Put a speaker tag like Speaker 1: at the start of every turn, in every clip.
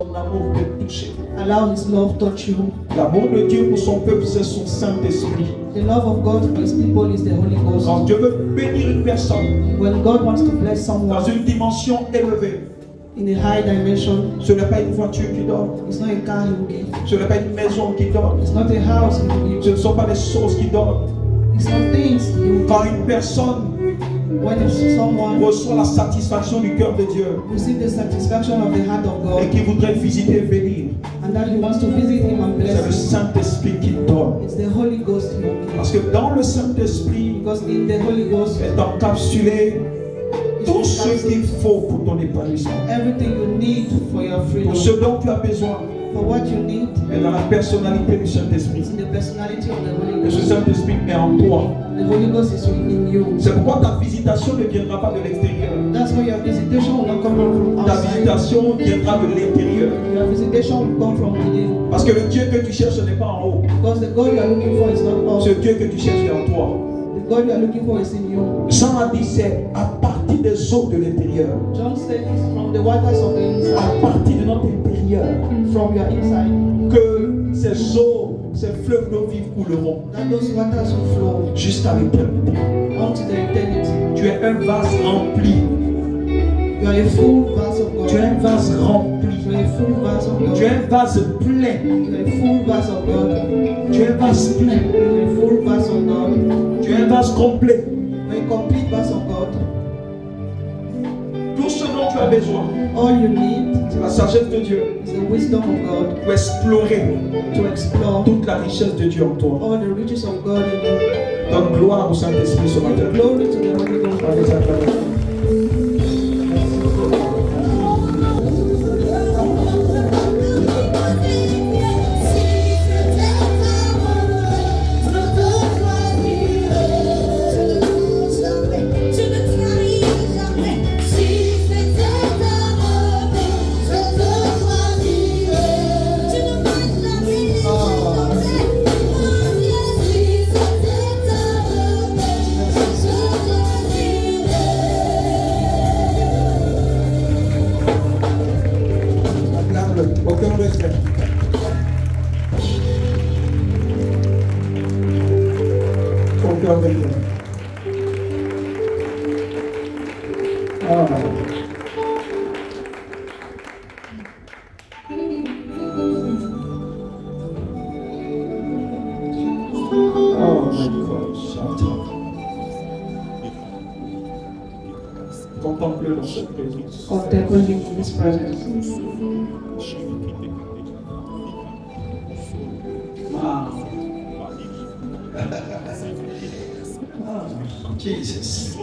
Speaker 1: Son amour te toucher.
Speaker 2: Allow His love touch you.
Speaker 1: L'amour de Dieu pour son peuple, c'est son Saint-Esprit.
Speaker 2: The love of God for His people is the Holy Ghost.
Speaker 1: Quand Dieu veut bénir une personne
Speaker 2: When God wants to bless
Speaker 1: dans
Speaker 2: someone
Speaker 1: une dimension élevée,
Speaker 2: in a high dimension,
Speaker 1: ce n'est pas une voiture qui donne,
Speaker 2: it's not a car He will give.
Speaker 1: ce n'est pas une maison qui donne,
Speaker 2: It's not a house He will
Speaker 1: ce
Speaker 2: give.
Speaker 1: ne sont pas des choses qui donnent.
Speaker 2: It's not things He will
Speaker 1: Quand
Speaker 2: give.
Speaker 1: une personne
Speaker 2: When someone
Speaker 1: reçoit la satisfaction du cœur de Dieu
Speaker 2: receives the satisfaction of the heart of
Speaker 1: et
Speaker 2: God
Speaker 1: qui voudrait visiter et bénir,
Speaker 2: and that He wants to visit him and
Speaker 1: c'est le
Speaker 2: bless him,
Speaker 1: Saint-Esprit qui donne.
Speaker 2: it's the Holy Ghost He will give.
Speaker 1: Parce que dans le Saint-Esprit
Speaker 2: Because in the Holy Ghost
Speaker 1: est encapsulé tout ce qu'il faut pour ton épanouissement.
Speaker 2: everything you need for your freedom,
Speaker 1: Pour ce dont tu as besoin
Speaker 2: for what you need,
Speaker 1: est dans la personnalité du Saint-Esprit.
Speaker 2: is in the personality of the Holy
Speaker 1: Et ce
Speaker 2: Ghost.
Speaker 1: Saint-Esprit est en toi.
Speaker 2: The Holy Ghost is in you.
Speaker 1: C'est pourquoi ta visitation ne viendra pas de l'extérieur.
Speaker 2: That's why your visitation will not come from
Speaker 1: Ta
Speaker 2: outside.
Speaker 1: visitation viendra de l'intérieur.
Speaker 2: Your visitation will come from within.
Speaker 1: Parce que le Dieu que tu cherches n'est pas en haut.
Speaker 2: Because the God you are looking for is not
Speaker 1: Ce
Speaker 2: up.
Speaker 1: Dieu que tu cherches est en toi.
Speaker 2: The God you are looking for is in you.
Speaker 1: Jean a dit c'est à partir des eaux de l'intérieur,
Speaker 2: John said it's from the waters of the
Speaker 1: à
Speaker 2: inside,
Speaker 1: partir de notre intérieur,
Speaker 2: from your inside,
Speaker 1: que ces eaux, ces fleuves d'eau vive couleront
Speaker 2: that those waters will flow
Speaker 1: jusqu'à l'éternité.
Speaker 2: unto the eternity.
Speaker 1: Tu es un vase rempli.
Speaker 2: You are a full vase of
Speaker 1: Tu es
Speaker 2: God.
Speaker 1: un vase rempli.
Speaker 2: You are a full vase of
Speaker 1: Tu es
Speaker 2: God.
Speaker 1: un vase plein.
Speaker 2: You are a full vase of God.
Speaker 1: Tu es un vase plein.
Speaker 2: You are a full vase of God.
Speaker 1: Tu es un vase complet.
Speaker 2: You are a complete vase of God.
Speaker 1: Tout ce dont tu as besoin,
Speaker 2: All you need
Speaker 1: c'est la sagesse de Dieu
Speaker 2: is the wisdom of God
Speaker 1: pour explorer
Speaker 2: to explore
Speaker 1: toute la richesse de Dieu en toi.
Speaker 2: all the riches of God in you.
Speaker 1: Donne gloire au Saint-Esprit ce matin.
Speaker 2: Glory to the Holy Ghost.
Speaker 1: Allez, acclamez. Acclame-le au cœur de Dieu. Au cœur de Dieu. Ah. Oh my God, shout out. Contemple dans cette présence.
Speaker 2: Contemplate Him in His presence.
Speaker 1: Ah. Jesus.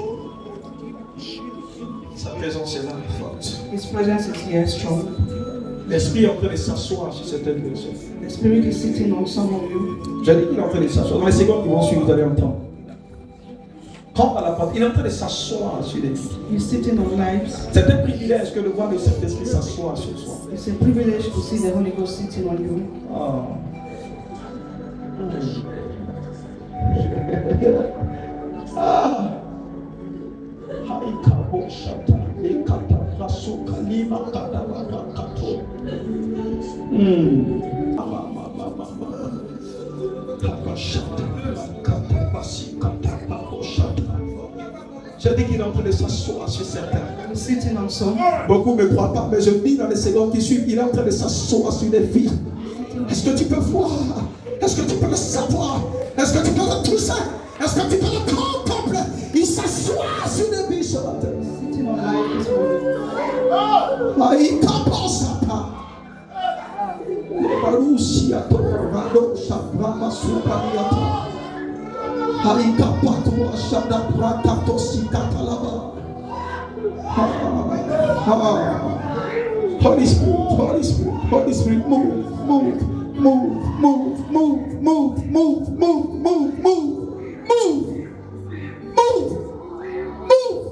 Speaker 1: Sa présence est là, forte.
Speaker 2: His presence is here strong.
Speaker 1: L'Esprit est en train de s'asseoir sur certaines personnes.
Speaker 2: The Spirit is sitting on some of you.
Speaker 1: J'ai dit qu'il est en train de s'asseoir. Dans les secondes qui vont suivre, vous allez entendre. Comme à la porte, il est en train de s'asseoir sur les vies.
Speaker 2: He's sitting on lives.
Speaker 1: C'est un privilège que de voir le Saint-Esprit s'asseoir sur soi.
Speaker 2: It's a privilege to see the Holy Ghost sitting on you.
Speaker 1: Ah. Ah. Haikabo shata, ekata braso kalima kadabada kato. J'ai dit qu'il est en train de s'asseoir sur certains.
Speaker 2: He's sitting on some.
Speaker 1: Beaucoup ne me croient pas, mais je dis dans les secondes qui suivent, il est en train de s'asseoir sur des vies. Est-ce que tu peux voir? Est-ce que tu peux le savoir? Est-ce que tu peux le toucher? Est-ce que tu peux le contempler? Il s'assoit sur des vies ce matin.
Speaker 2: Sitting on lives this morning.
Speaker 1: Aïkabosata. Barusia torado shabrama supariata. Aïkapato ashada brakato sikatalaba. Holy Spirit, Holy Spirit, Holy Spirit, move, move, move, move, move, move, move, move, move, move, move, move, move.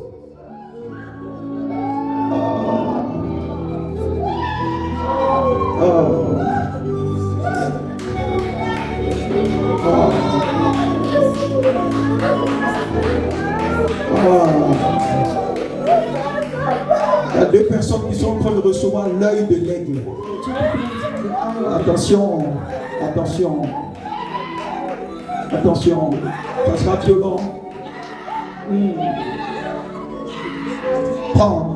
Speaker 1: Il y a deux personnes qui sont en train de recevoir l'œil de l'aigle. Attention, attention, attention, ça sera violent. Prends.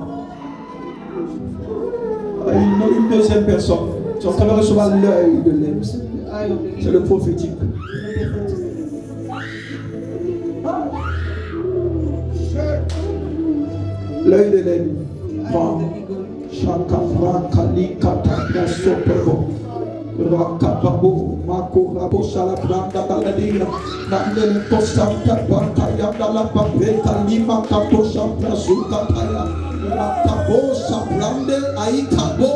Speaker 1: Une deuxième personne. Tu es en train de recevoir l'œil de l'aime. C'est le prophétique. L'œil de l'aime. Prends. Chakabra Kalikata Sopebo Rakababo Makurabo Salabranda Daladira Nandele Kosanta Bakaya Dalababe Kalima Kapo Sampra Zukataya Rakabo Sabrande Aikabo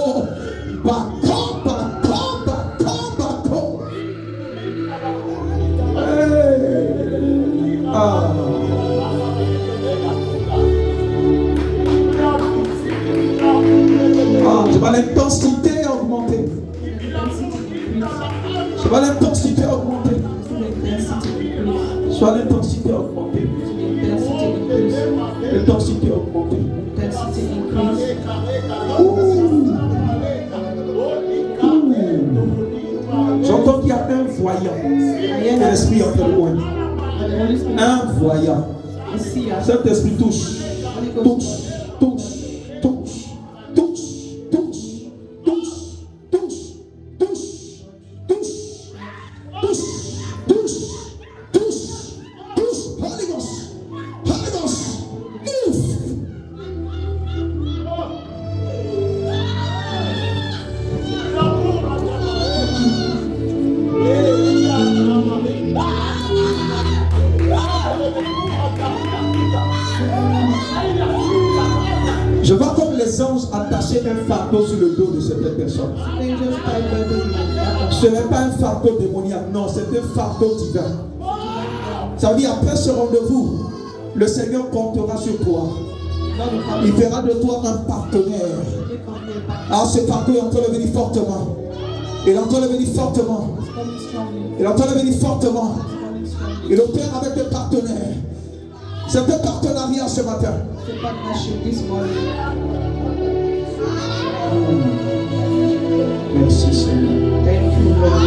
Speaker 1: Bako Bako Bako Bako. Je vois l'intensité augmenter. Je vois l'intensité augmenter. Je vois l'intensité augmenter. L'intensité augmenter. J'entends qu'il y a un voyant. L'esprit entre le loin. Un voyant. Cet esprit touche. Touche. Touche. Touche. Je vois comme les anges attacher un fardeau sur le dos de cette personne. Ce n'est pas un fardeau démoniaque, non, c'est un fardeau divin. Ça veut dire après ce rendez-vous, le Seigneur comptera sur toi. Il fera de toi un partenaire. Alors ce fardeau est en train de venir fortement. Il est en train de venir fortement. Il est en train de venir fortement. Il opère avec des partenaires. C'est un partenariat ce matin. Merci Seigneur.
Speaker 2: Thank you, Lord.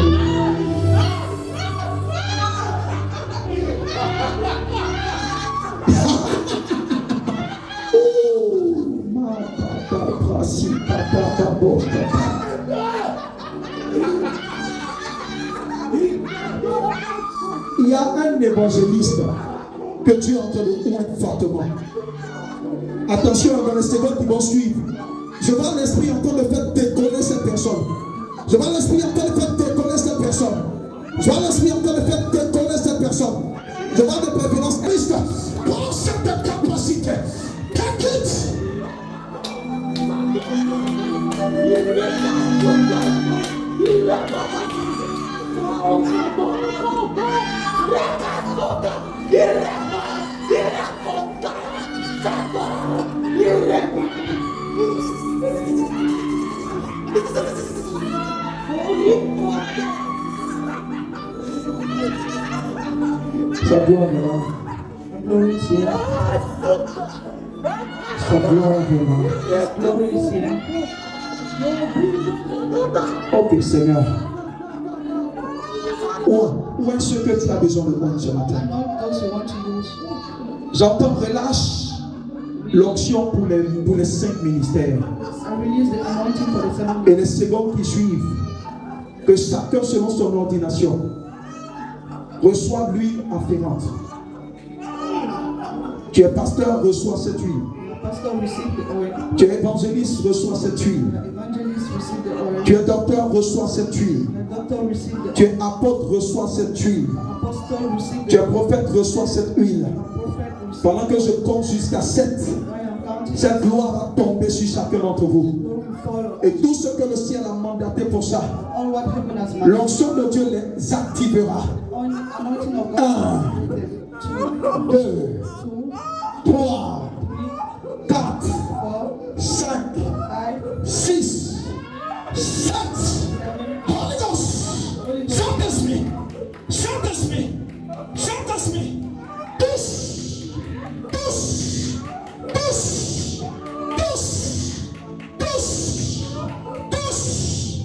Speaker 1: Il y a un évangéliste que Dieu est en train de oindre fortement. Attention dans les secondes qui vont suivre. Je vois l'esprit en train de faire décoller cette personne. Je vois l'esprit en train de faire décoller cette personne. Je vois l'esprit en train de faire décoller cette personne. Je vois des préférences. Christ, pour cette capacité, sa gloire est là. Sa gloire est là. Ok Seigneur. Où est ce que tu as besoin de moi ce matin? J'entends relâche l'onction pour les 5 ministères. Et les secondes qui suivent, que chacun selon son ordination reçoive l'huile afférente. Tu es pasteur, reçois cette huile. Tu es évangéliste, reçois cette huile. Tu es docteur, reçois cette huile. Tu es apôtre, reçois cette huile. Tu es prophète, reçois cette huile. Pendant que je compte jusqu'à 7, cette gloire va tomber sur chacun d'entre vous. Et tout ce que le ciel a mandaté pour ça, l'onction de Dieu les activera. 1, 2, 3, 4, 5, 6, 7. Holy Ghost, Saint-Esprit, Saint-Esprit, Saint-Esprit, tous, tous, tous, tous, tous, tous,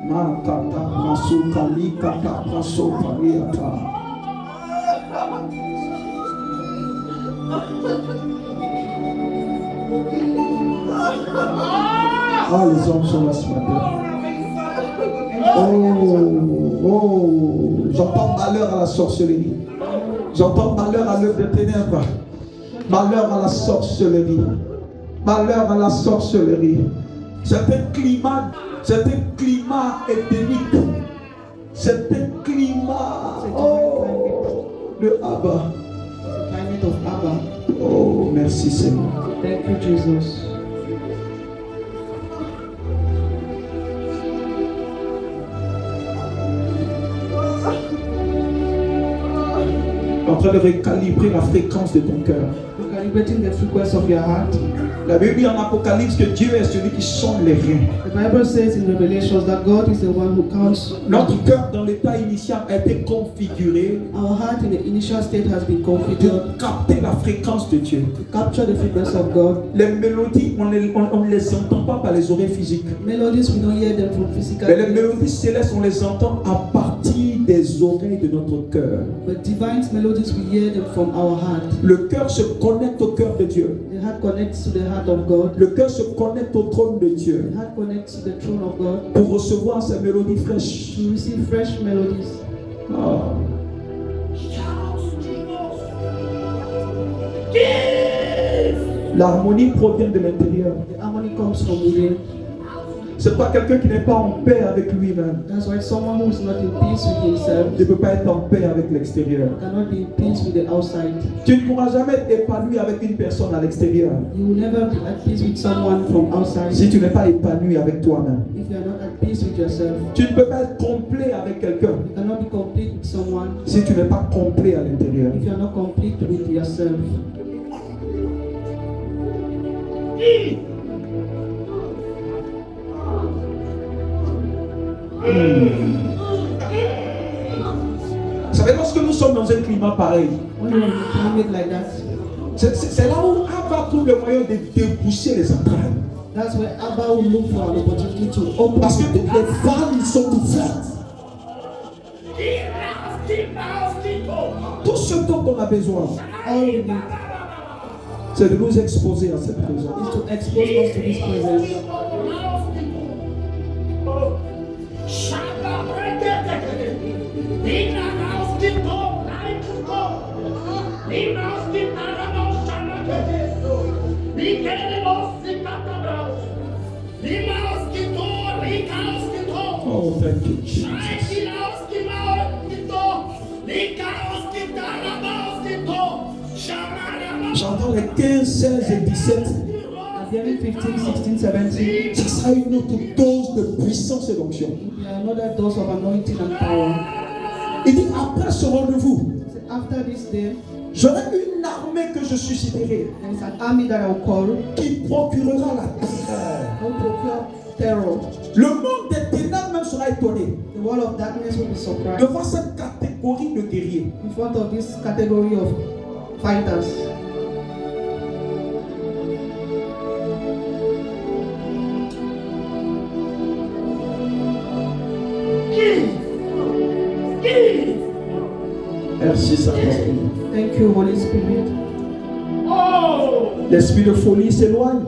Speaker 1: Makata Masuta Likata Masopa Riata. Ah, les hommes sont là ce matin. Oh, j'entends malheur à la sorcellerie. J'entends malheur à l'œuvre des ténèbres. Malheur à la sorcellerie. Malheur à la sorcellerie. C'est un climat endémique. C'est un climat de Abba.
Speaker 2: Climate of Abba.
Speaker 1: Oh, merci Seigneur.
Speaker 2: Thank you, Jesus.
Speaker 1: En train de recalibrer la fréquence de ton cœur.
Speaker 2: Calibrating the frequency of your heart.
Speaker 1: La Bible dit en Apocalypse que Dieu est celui qui sonde les reins.
Speaker 2: The Bible says in Revelations that God is the one who counts.
Speaker 1: Notre cœur dans l'état initial a été configuré
Speaker 2: Our heart in the initial state has been configured
Speaker 1: pour capter la fréquence de Dieu.
Speaker 2: to capture the frequency of God.
Speaker 1: Les mélodies, on ne les entend pas par les oreilles physiques.
Speaker 2: Melodies, we don't hear them from physical
Speaker 1: Mais les
Speaker 2: ears.
Speaker 1: mélodies célestes, on les entend à partir des oreilles de notre cœur.
Speaker 2: But divine melodies, we hear them from our heart.
Speaker 1: Le cœur se connecte au cœur de Dieu.
Speaker 2: The heart connects to the heart of God.
Speaker 1: Le cœur se connecte au trône de Dieu
Speaker 2: The heart connects to the throne of God
Speaker 1: pour recevoir ces mélodies fraîches.
Speaker 2: to receive fresh melodies.
Speaker 1: Ah. L'harmonie provient de l'intérieur.
Speaker 2: The harmony comes from within.
Speaker 1: C'est pas quelqu'un qui n'est pas en paix avec lui-même.
Speaker 2: That's why someone who is not in peace with himself
Speaker 1: Ne peut pas être en paix avec l'extérieur.
Speaker 2: cannot be in peace with the outside.
Speaker 1: Tu ne pourras jamais être épanoui avec une personne à l'extérieur
Speaker 2: You will never be at peace with someone from outside
Speaker 1: si tu n'es pas épanoui avec toi-même.
Speaker 2: if you are not at peace with yourself.
Speaker 1: Tu ne peux pas être complet avec quelqu'un
Speaker 2: You cannot be complete with someone
Speaker 1: si tu n'es pas complet à l'intérieur.
Speaker 2: if you are not complete with yourself.
Speaker 1: Vous savez, lorsque nous sommes dans un climat pareil,
Speaker 2: When you are in a climate like that,
Speaker 1: c'est là où Abba trouve le moyen de déboucher les entrailles.
Speaker 2: that's where Abba will look for an opportunity to open.
Speaker 1: Parce que toutes les femmes, ils sont ouvertes. Tout ce dont on a besoin,
Speaker 2: All we need
Speaker 1: c'est de nous exposer à cette présence.
Speaker 2: is to expose us to His presence.
Speaker 1: Oh, thank you, Jesus. J'entends les 15, 16 et 17.
Speaker 2: At the end 15, 16, 17,
Speaker 1: Ce sera une autre dose de puissance et d'onction.
Speaker 2: we are another dose of anointing and power.
Speaker 1: Il dit après ce rendez-vous,
Speaker 2: So after this day,
Speaker 1: j'aurai une armée que je susciterai
Speaker 2: there is an army that I will call
Speaker 1: qui procurera la terreur.
Speaker 2: who will procure terror.
Speaker 1: Le monde des ténèbres même sera étonné
Speaker 2: The world of darkness will be surprised
Speaker 1: devant cette catégorie de guerriers.
Speaker 2: in front of this category of fighters.
Speaker 1: Merci Saint-Esprit.
Speaker 2: Thank you, Holy Spirit.
Speaker 1: L'esprit de folie s'éloigne.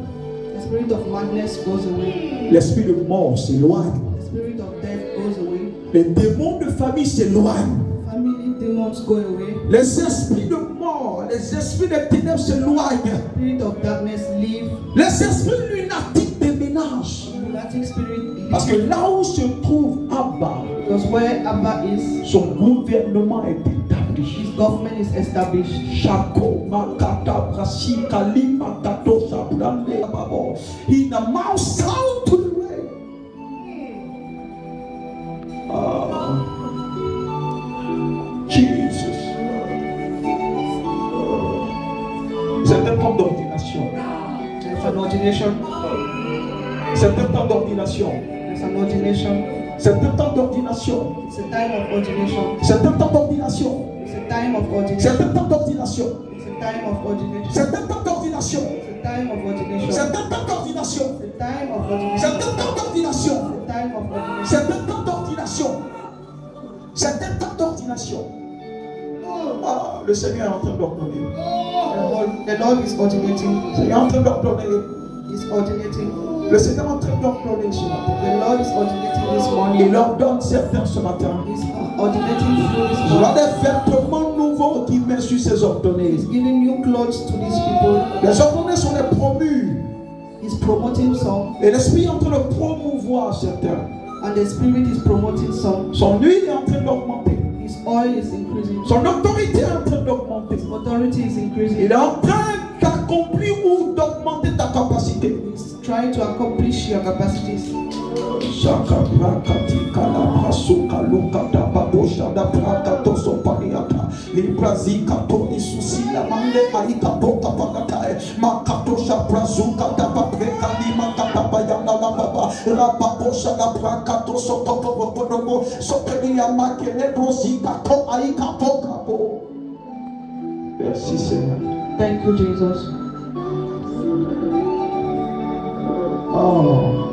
Speaker 2: The spirit of madness goes away.
Speaker 1: L'esprit de mort s'éloigne.
Speaker 2: The spirit of death goes away.
Speaker 1: Les démons de famille s'éloignent.
Speaker 2: Family demons go away.
Speaker 1: Les esprits de mort, les esprits de ténèbres s'éloignent.
Speaker 2: Spirit of darkness leave.
Speaker 1: Les esprits lunatiques déménagent.
Speaker 2: Lunatic spirit leave.
Speaker 1: Parce que là où se trouve Abba,
Speaker 2: Because where Abba is,
Speaker 1: son gouvernement est établi.
Speaker 2: his government is established.
Speaker 1: Shako makata brasi kali makato sabrande babo. In the mouth sound to the way. Jesus. C'est un temps d'ordination.
Speaker 2: There's an ordination.
Speaker 1: C'est un temps d'ordination.
Speaker 2: There's an ordination.
Speaker 1: C'est un temps d'ordination.
Speaker 2: It's a time of ordination.
Speaker 1: C'est un temps d'ordination.
Speaker 2: It's a time of
Speaker 1: C'est
Speaker 2: ordination.
Speaker 1: un temps d'ordination.
Speaker 2: It's a time of ordination.
Speaker 1: C'est un temps d'ordination.
Speaker 2: It's a time of ordination.
Speaker 1: C'est
Speaker 2: It's
Speaker 1: un temps d'ordination.
Speaker 2: a time of
Speaker 1: C'est
Speaker 2: ordination.
Speaker 1: un temps d'ordination.
Speaker 2: It's a time of ordination.
Speaker 1: C'est un temps ordination. Ah, le Seigneur est en train d'ordonner.
Speaker 2: The Lord is ordinating.
Speaker 1: Le Seigneur est en train d'ordonner.
Speaker 2: He's ordinating.
Speaker 1: Le Seigneur est en train d'ordonner ce matin.
Speaker 2: The Lord is ordinating this morning.
Speaker 1: Il ordonne certains ce matin.
Speaker 2: He's ordinating through this
Speaker 1: Il y a
Speaker 2: morning.
Speaker 1: des vêtements nouveaux qui mettent sur ces ordonnés.
Speaker 2: He's giving new clothes to these people.
Speaker 1: Les ordonnés sont les promus.
Speaker 2: He's promoting some,
Speaker 1: Et l'Esprit est en train de promouvoir certains.
Speaker 2: and the Spirit is promoting some.
Speaker 1: Son huile est en train d'augmenter.
Speaker 2: His oil is increasing.
Speaker 1: Son autorité est en train d'augmenter.
Speaker 2: His authority is increasing.
Speaker 1: Il est en train d'accomplir ou d'augmenter ta capacité.
Speaker 2: He's trying to accomplish your capacities.
Speaker 1: Shaka prakati kala prasuka luka da babosha da prakato sopariata librazi kato isusi la mande aika toka pakatae makato sha prazuka da papreka lima kata bayana la baba rapabosha da prakato sotopo bokodomo soperia makele brosika to aika toka po. Merci Seigneur.
Speaker 2: Thank you, Jesus.
Speaker 1: Oh.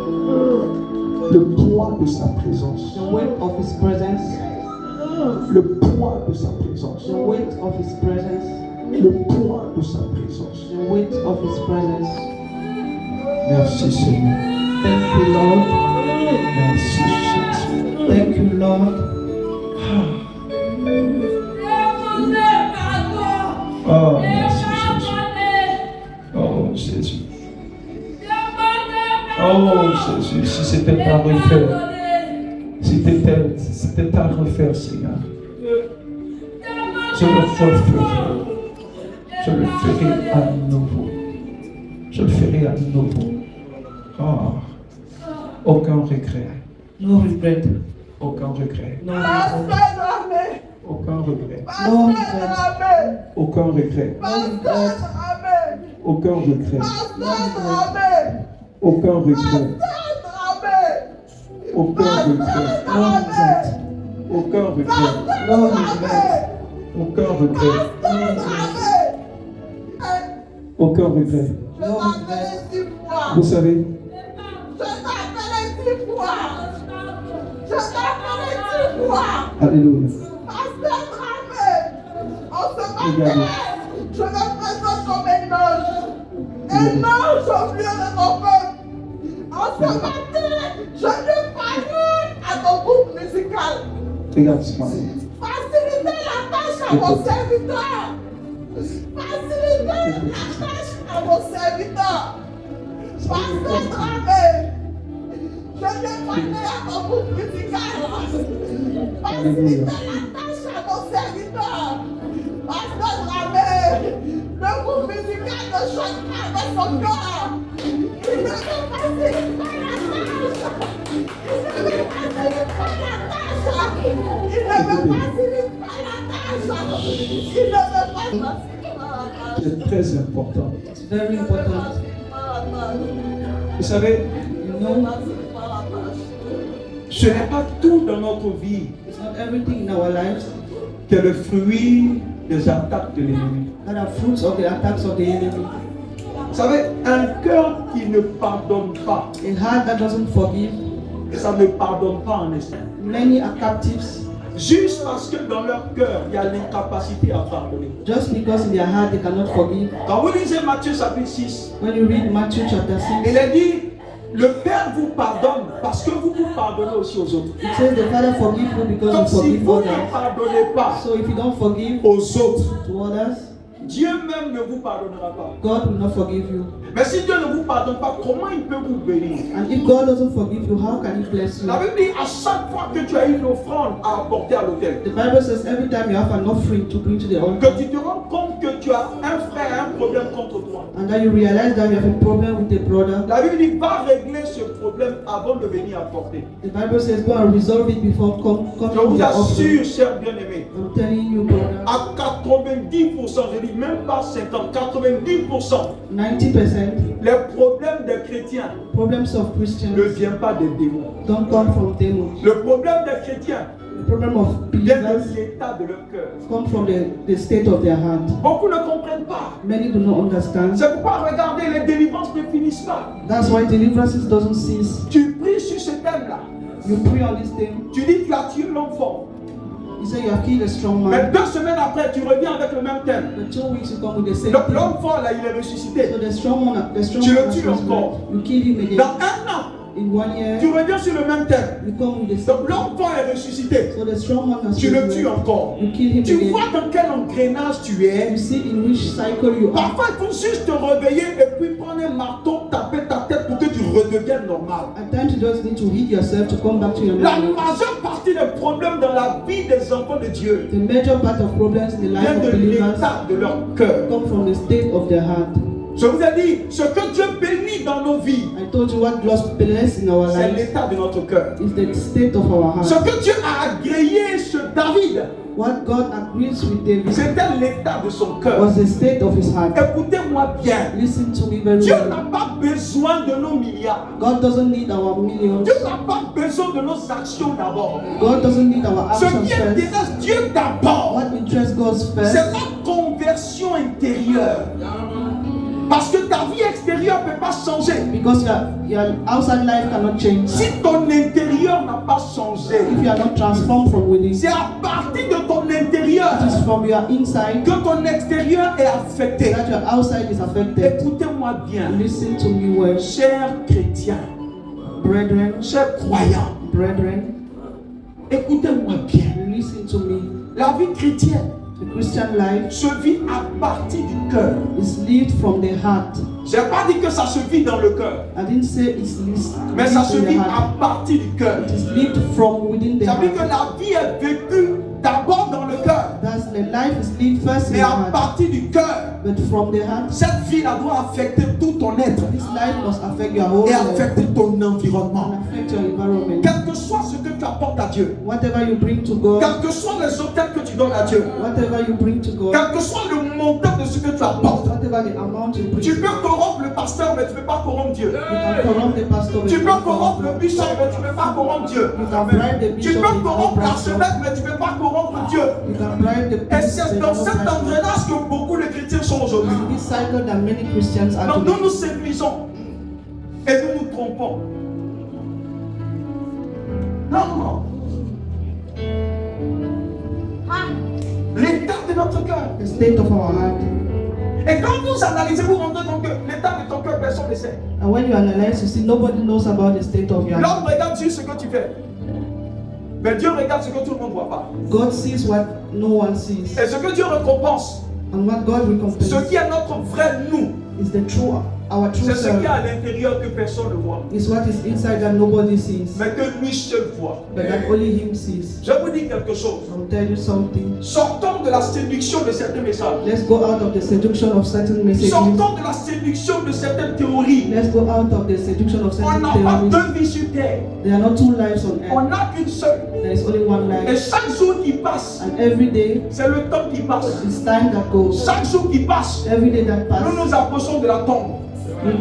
Speaker 1: Le poids de sa présence.
Speaker 2: The weight of His presence.
Speaker 1: Le poids de sa présence.
Speaker 2: The weight of His presence.
Speaker 1: Le poids de sa présence.
Speaker 2: The weight of His presence.
Speaker 1: Merci Seigneur.
Speaker 2: Thank you, Lord.
Speaker 1: Merci Jésus.
Speaker 2: Thank you, Lord.
Speaker 1: Oh, merci Jésus. Oh Jésus. Oh Jésus, si c'était à refaire, si c'était à refaire, Seigneur, je le referai. Je le ferai à nouveau. Je le ferai à nouveau. Oh, aucun regret.
Speaker 2: No regret.
Speaker 1: Aucun regret.
Speaker 2: No regret.
Speaker 1: Aucun regret.
Speaker 2: No regret.
Speaker 1: Aucun regret.
Speaker 2: No regret.
Speaker 1: Aucun regret.
Speaker 2: No regret.
Speaker 1: Aucun regret. Aucun regret.
Speaker 2: No regret.
Speaker 1: Aucun regret.
Speaker 2: No regret.
Speaker 1: Aucun regret. Aucun regret.
Speaker 2: No regret.
Speaker 1: Vous savez, alléluia. Regardez.
Speaker 3: Je me présente comme un ange au milieu de ton peuple. En ce matin, je ne parle à ton groupe musical.
Speaker 1: Regarde ce matin.
Speaker 3: Facilitez la tâche à vos serviteurs. Facilitez la tâche à vos serviteurs. Pasteur Dramé, je vais parler à ton groupe musical. Facilitez la tâche à vos serviteurs. Pasteur Dramé, le groupe musical ne chante pas avec son cœur. Il ne veut pas faciliter la tâche. Il ne veut pas faciliter la tâche. Il ne veut pas faciliter la tâche. Il ne veut pas faciliter la tâche.
Speaker 1: C'est très important.
Speaker 2: It's very important.
Speaker 1: Vous savez,
Speaker 2: You know,
Speaker 1: ce n'est pas tout dans notre vie
Speaker 2: it's not everything in our lives
Speaker 1: qui est le fruit des attaques de l'ennemi.
Speaker 2: that are fruits of the attacks of the enemy.
Speaker 1: Vous savez, un cœur qui ne pardonne pas,
Speaker 2: A heart that doesn't forgive.
Speaker 1: ça ne pardonne pas en esprit.
Speaker 2: Many are captives
Speaker 1: Juste parce que dans leur cœur, il y a l'incapacité à pardonner.
Speaker 2: just because in their heart they cannot forgive.
Speaker 1: Quand vous lisez Matthieu chapitre 6,
Speaker 2: When you read Matthew chapter 6,
Speaker 1: il est dit, le Père vous pardonne parce que vous vous pardonnez aussi aux autres.
Speaker 2: it says the Father forgive you because
Speaker 1: Donc
Speaker 2: you
Speaker 1: si
Speaker 2: forgive
Speaker 1: vous ne
Speaker 2: others.
Speaker 1: pardonnez pas
Speaker 2: So if you don't forgive
Speaker 1: aux autres,
Speaker 2: to others,
Speaker 1: Dieu même ne vous pardonnera pas.
Speaker 2: God will not forgive you.
Speaker 1: Mais si Dieu ne vous pardonne pas, comment il peut vous bénir?
Speaker 2: And if God doesn't forgive you, how can He bless you?
Speaker 1: La Bible dit à chaque fois que tu as une offrande à apporter à l'autel,
Speaker 2: The Bible says every time you have an offering to bring to the altar,
Speaker 1: que tu te rends compte que tu as un frère, un problème contre toi.
Speaker 2: and then you realize that you have a problem with a brother,
Speaker 1: La Bible dit va régler ce problème avant de venir apporter.
Speaker 2: the Bible says go and resolve it before
Speaker 1: Je
Speaker 2: coming with
Speaker 1: vous
Speaker 2: your offering.
Speaker 1: assure, cher bien-aimé,
Speaker 2: I'm telling you, brother,
Speaker 1: à 90%, je dis même pas 50, 90%,
Speaker 2: 90%
Speaker 1: les problèmes des chrétiens
Speaker 2: problems of
Speaker 1: ne
Speaker 2: Christians
Speaker 1: viennent pas des démons.
Speaker 2: don't come from demons.
Speaker 1: Le problème des chrétiens
Speaker 2: The problem of
Speaker 1: vient
Speaker 2: believers
Speaker 1: de l'état de leur cœur.
Speaker 2: come from the state of their heart.
Speaker 1: Beaucoup ne comprennent pas.
Speaker 2: Many do not understand.
Speaker 1: C'est pourquoi, regardez, les délivrances ne finissent pas.
Speaker 2: That's why deliverances doesn't cease.
Speaker 1: Tu pries sur ce thème-là.
Speaker 2: You pray on this thing.
Speaker 1: Tu dis tu as tué l'enfant.
Speaker 2: He said, you have killed a strong
Speaker 1: Mais
Speaker 2: man.
Speaker 1: 2 semaines après, tu reviens avec le même thème.
Speaker 2: But 2 weeks you come with the same
Speaker 1: Donc
Speaker 2: thing.
Speaker 1: l'homme fort là, il est ressuscité.
Speaker 2: So the strong man
Speaker 1: Tu le
Speaker 2: has
Speaker 1: tues
Speaker 2: resurrected.
Speaker 1: encore.
Speaker 2: You kill him again.
Speaker 1: Dans 1 an,
Speaker 2: In 1 year,
Speaker 1: tu reviens sur le même thème.
Speaker 2: you come with the
Speaker 1: Donc
Speaker 2: same.
Speaker 1: l'homme fort est ressuscité.
Speaker 2: So the strong man has
Speaker 1: Tu le tues
Speaker 2: resurrected.
Speaker 1: encore.
Speaker 2: You kill him
Speaker 1: Tu
Speaker 2: again.
Speaker 1: vois dans quel engrenage tu es.
Speaker 2: You see in which cycle you are.
Speaker 1: Parfois, il faut juste te réveiller et puis prendre un marteau, taper ta tête pour que tu redeviennes normal.
Speaker 2: At times you just need to hit yourself to come back to your
Speaker 1: La
Speaker 2: normal.
Speaker 1: majeure partie des problèmes dans la vie des enfants de Dieu
Speaker 2: The major part of problems in the life
Speaker 1: vient
Speaker 2: of
Speaker 1: de
Speaker 2: believers
Speaker 1: l'état de leur cœur.
Speaker 2: come from the state of their heart.
Speaker 1: Je vous ai dit, ce que Dieu bénit dans nos vies,
Speaker 2: I told you what God bless in our
Speaker 1: c'est
Speaker 2: lives
Speaker 1: l'état de notre cœur.
Speaker 2: is the state of our
Speaker 1: Ce
Speaker 2: heart.
Speaker 1: que Dieu a agréé sur David,
Speaker 2: What God agrees with David
Speaker 1: c'était l'état de son cœur.
Speaker 2: was the state of his heart.
Speaker 1: Écoutez-moi bien.
Speaker 2: Listen to me very
Speaker 1: Dieu
Speaker 2: well.
Speaker 1: n'a pas besoin de nos milliards.
Speaker 2: God doesn't need our millions.
Speaker 1: Dieu n'a pas besoin de nos actions d'abord.
Speaker 2: God doesn't need our
Speaker 1: Ce
Speaker 2: actions
Speaker 1: qui
Speaker 2: first.
Speaker 1: intéresse Dieu d'abord,
Speaker 2: What interests God
Speaker 1: c'est
Speaker 2: first
Speaker 1: la conversion intérieure. Parce que ta vie extérieure ne peut pas changer.
Speaker 2: because your outside life cannot change.
Speaker 1: Si ton intérieur n'a pas changé,
Speaker 2: If you are not transformed from within,
Speaker 1: c'est à partir de ton intérieur
Speaker 2: it is from your inside
Speaker 1: que ton extérieur est affecté.
Speaker 2: that your outside is affected.
Speaker 1: Écoutez-moi bien,
Speaker 2: Listen to me well,
Speaker 1: chers chrétiens,
Speaker 2: brethren,
Speaker 1: chers croyants,
Speaker 2: brethren,
Speaker 1: écoutez-moi bien.
Speaker 2: listen to me.
Speaker 1: La vie chrétienne
Speaker 2: The Christian life
Speaker 1: se vit à partir du cœur.
Speaker 2: is lived from the heart.
Speaker 1: Je n'ai pas dit que ça se vit dans le cœur,
Speaker 2: I didn't say it's
Speaker 1: mais ça se
Speaker 2: lived in
Speaker 1: vit
Speaker 2: the
Speaker 1: à
Speaker 2: heart.
Speaker 1: partir du cœur.
Speaker 2: It is lived from within the
Speaker 1: Ça veut dire que
Speaker 2: heart.
Speaker 1: la vie est vécue d'abord dans le cœur,
Speaker 2: Thus, the life is lived first in
Speaker 1: mais
Speaker 2: the
Speaker 1: à
Speaker 2: heart,
Speaker 1: partir du cœur,
Speaker 2: but from the heart,
Speaker 1: cette vie là doit affecter tout ton être
Speaker 2: this life must affect your whole
Speaker 1: et
Speaker 2: life
Speaker 1: affecter ton environnement.
Speaker 2: and affect your environment.
Speaker 1: Quel que soit ce que tu apportes à Dieu,
Speaker 2: Whatever you bring to God,
Speaker 1: quels que soient les hôtels que tu donnes à Dieu,
Speaker 2: whatever you bring to God,
Speaker 1: quel que soit le montant de ce que tu apportes,
Speaker 2: whatever the amount you bring,
Speaker 1: tu peux corrompre le pasteur, mais tu ne peux pas corrompre Dieu.
Speaker 2: you can corrupt the pastor, but
Speaker 1: Tu
Speaker 2: you
Speaker 1: peux
Speaker 2: can't
Speaker 1: corrompre
Speaker 2: corrupt
Speaker 1: le bishop, mais tu ne peux pas corrompre Dieu.
Speaker 2: You can bribe the
Speaker 1: Tu
Speaker 2: bishop,
Speaker 1: peux
Speaker 2: you
Speaker 1: corrompre
Speaker 2: can't
Speaker 1: l'archevêque, mais tu ne peux pas corrompre Dieu.
Speaker 2: You can bribe the
Speaker 1: Et
Speaker 2: priest,
Speaker 1: c'est
Speaker 2: but
Speaker 1: dans
Speaker 2: you
Speaker 1: cet
Speaker 2: cannot bribe God.
Speaker 1: engrenage que beaucoup de chrétiens sont aujourd'hui.
Speaker 2: This cycle that many Christians are
Speaker 1: Donc nous
Speaker 2: today.
Speaker 1: nous séduisons et nous nous trompons. Non. L'état de notre cœur.
Speaker 2: The state of our heart.
Speaker 1: Et quand vous analysez, vous vous rendez compte que l'état de ton cœur, personne ne sait.
Speaker 2: And when you analyze, you see nobody knows about the state of your heart.
Speaker 1: L'homme regarde sur ce que tu fais. Mais Dieu regarde ce que tout le monde ne voit pas.
Speaker 2: God sees what no one sees.
Speaker 1: Et ce que Dieu récompense,
Speaker 2: And what God
Speaker 1: ce
Speaker 2: recompenses
Speaker 1: qui est notre vrai nous,
Speaker 2: is the true, our true
Speaker 1: c'est ce qui est
Speaker 2: self.
Speaker 1: à l'intérieur que personne ne voit.
Speaker 2: Is what is inside that nobody sees,
Speaker 1: Mais que lui seul voit.
Speaker 2: but that only Him sees.
Speaker 1: Je vous dis quelque chose.
Speaker 2: I'll tell you something.
Speaker 1: Sortons de la séduction de certains messages.
Speaker 2: Let's go out of the seduction of certain messages.
Speaker 1: Sortons de la séduction de certaines théories.
Speaker 2: Let's go out of the seduction of
Speaker 1: On
Speaker 2: certain
Speaker 1: n'a pas
Speaker 2: theories.
Speaker 1: deux vies sur terre.
Speaker 2: There are not two lives on
Speaker 1: On
Speaker 2: earth.
Speaker 1: n'a qu'une seule.
Speaker 2: There is only one
Speaker 1: Et
Speaker 2: life.
Speaker 1: chaque jour qui passe,
Speaker 2: And every day,
Speaker 1: c'est le temps qui passe.
Speaker 2: it's time that goes.
Speaker 1: Chaque jour qui passe,
Speaker 2: Every day that
Speaker 1: nous
Speaker 2: passes,
Speaker 1: nous approchons de la tombe.
Speaker 2: we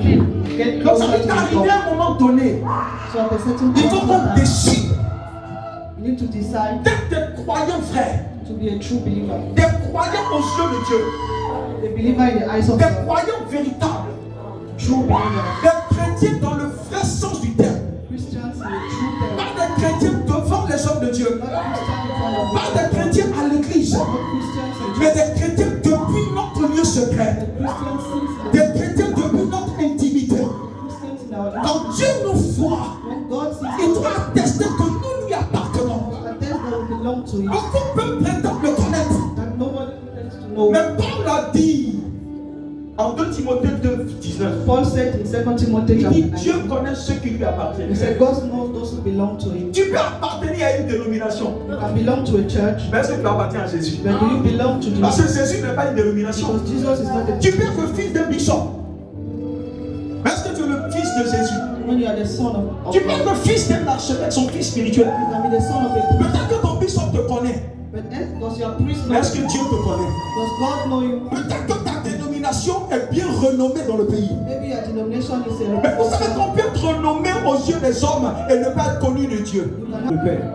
Speaker 2: get
Speaker 1: Donc ça
Speaker 2: closer
Speaker 1: veut
Speaker 2: to
Speaker 1: dire
Speaker 2: the
Speaker 1: qu'arrivé
Speaker 2: goal.
Speaker 1: à un moment donné,
Speaker 2: So at a certain
Speaker 1: il
Speaker 2: point
Speaker 1: faut
Speaker 2: in
Speaker 1: qu'on
Speaker 2: time,
Speaker 1: décide
Speaker 2: you need to decide
Speaker 1: d'être des croyants frères,
Speaker 2: to be a true believer.
Speaker 1: des croyants aux yeux de Dieu,
Speaker 2: A believer in the eyes of
Speaker 1: des
Speaker 2: God.
Speaker 1: croyants véritables,
Speaker 2: True believer.
Speaker 1: des chrétiens dans le vrai sens du terme,
Speaker 2: Christians in the true term.
Speaker 1: pas des chrétiens devant les hommes de Dieu,
Speaker 2: Not Christians in front of
Speaker 1: pas
Speaker 2: God.
Speaker 1: des chrétiens à l'église,
Speaker 2: Not Christians in
Speaker 1: mais
Speaker 2: church.
Speaker 1: des chrétiens depuis notre lieu secret,
Speaker 2: Christians since
Speaker 1: des chrétiens depuis notre intimité.
Speaker 2: Christians in our
Speaker 1: Quand Dieu nous voit,
Speaker 2: when God sees
Speaker 1: il
Speaker 2: us,
Speaker 1: doit attester que nous lui appartenons.
Speaker 2: attest that we belong to Him.
Speaker 1: Beaucoup peuvent prétendre le connaître,
Speaker 2: That nobody pretends to know.
Speaker 1: mais Paul a dit en 2 Timothée 2, 19,
Speaker 2: Paul said in 2 Timothy
Speaker 1: il
Speaker 2: chapter
Speaker 1: dit Dieu
Speaker 2: 9,
Speaker 1: connaît ceux qui lui appartiennent.
Speaker 2: he said God knows those who belong to Him.
Speaker 1: Tu peux appartenir à une dénomination,
Speaker 2: You can belong to a church,
Speaker 1: mais est-ce que tu appartiens à Jésus?
Speaker 2: but do you belong to
Speaker 1: Parce que
Speaker 2: Jesus?
Speaker 1: Jésus n'est pas une dénomination.
Speaker 2: Because Jesus is not a
Speaker 1: Tu peux être le fils d'un bishop, mais est-ce que tu es le fils de Jésus?
Speaker 2: when you are the son of
Speaker 1: Tu peux être
Speaker 2: God.
Speaker 1: le fils d'un archevêque, son fils spirituel.
Speaker 2: You can be the son of a priest.
Speaker 1: Peut-être que ton bishop te connaît,
Speaker 2: But does your priest
Speaker 1: mais
Speaker 2: know?
Speaker 1: est-ce que Dieu te connaît?
Speaker 2: Does God know you?
Speaker 1: Peut-être que ta dénomination est bien renommée dans le pays.
Speaker 2: Maybe your denomination is a
Speaker 1: Mais vous savez qu'on peut être renommé aux yeux des hommes et ne pas être connu de Dieu. Le Père.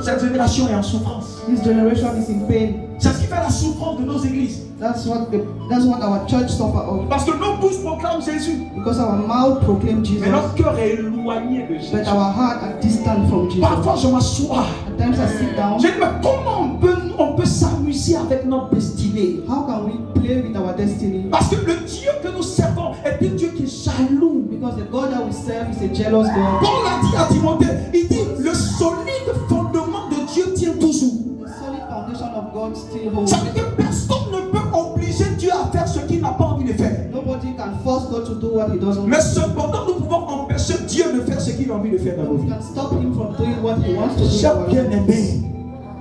Speaker 1: Cette génération est en souffrance.
Speaker 2: This generation is in pain.
Speaker 1: C'est ce qui fait la souffrance de nos églises.
Speaker 2: That's what our church suffer of.
Speaker 1: Parce que nos bouches proclament Jésus.
Speaker 2: Because our mouth proclaim Jesus,
Speaker 1: Mais notre cœur est éloigné de Jésus.
Speaker 2: but our heart are distant from Jesus.
Speaker 1: Parfois, je m'assois.
Speaker 2: At times I sit down.
Speaker 1: Je dis, mais comment on peut s'amuser avec notre destinée?
Speaker 2: How can we play with our destiny?
Speaker 1: Parce que le Dieu que nous servons est un Dieu qui est jaloux.
Speaker 2: Because the God that we serve is a jealous God.
Speaker 1: Paul a dit à Timothée, il dit, le solide fondement de Dieu tient toujours.
Speaker 2: The solid foundation of God still holds.
Speaker 1: Ça veut dire que personne ne peut obliger Dieu à faire ce qu'il n'a pas envie de faire.
Speaker 2: Nobody can force God to do what He doesn't
Speaker 1: Mais
Speaker 2: want.
Speaker 1: cependant, nous pouvons empêcher Dieu de faire ce qu'il a envie de faire dans nos
Speaker 2: We
Speaker 1: vies.
Speaker 2: can stop Him from doing what He wants to do. in
Speaker 1: Cher
Speaker 2: our life.
Speaker 1: bien-aimé,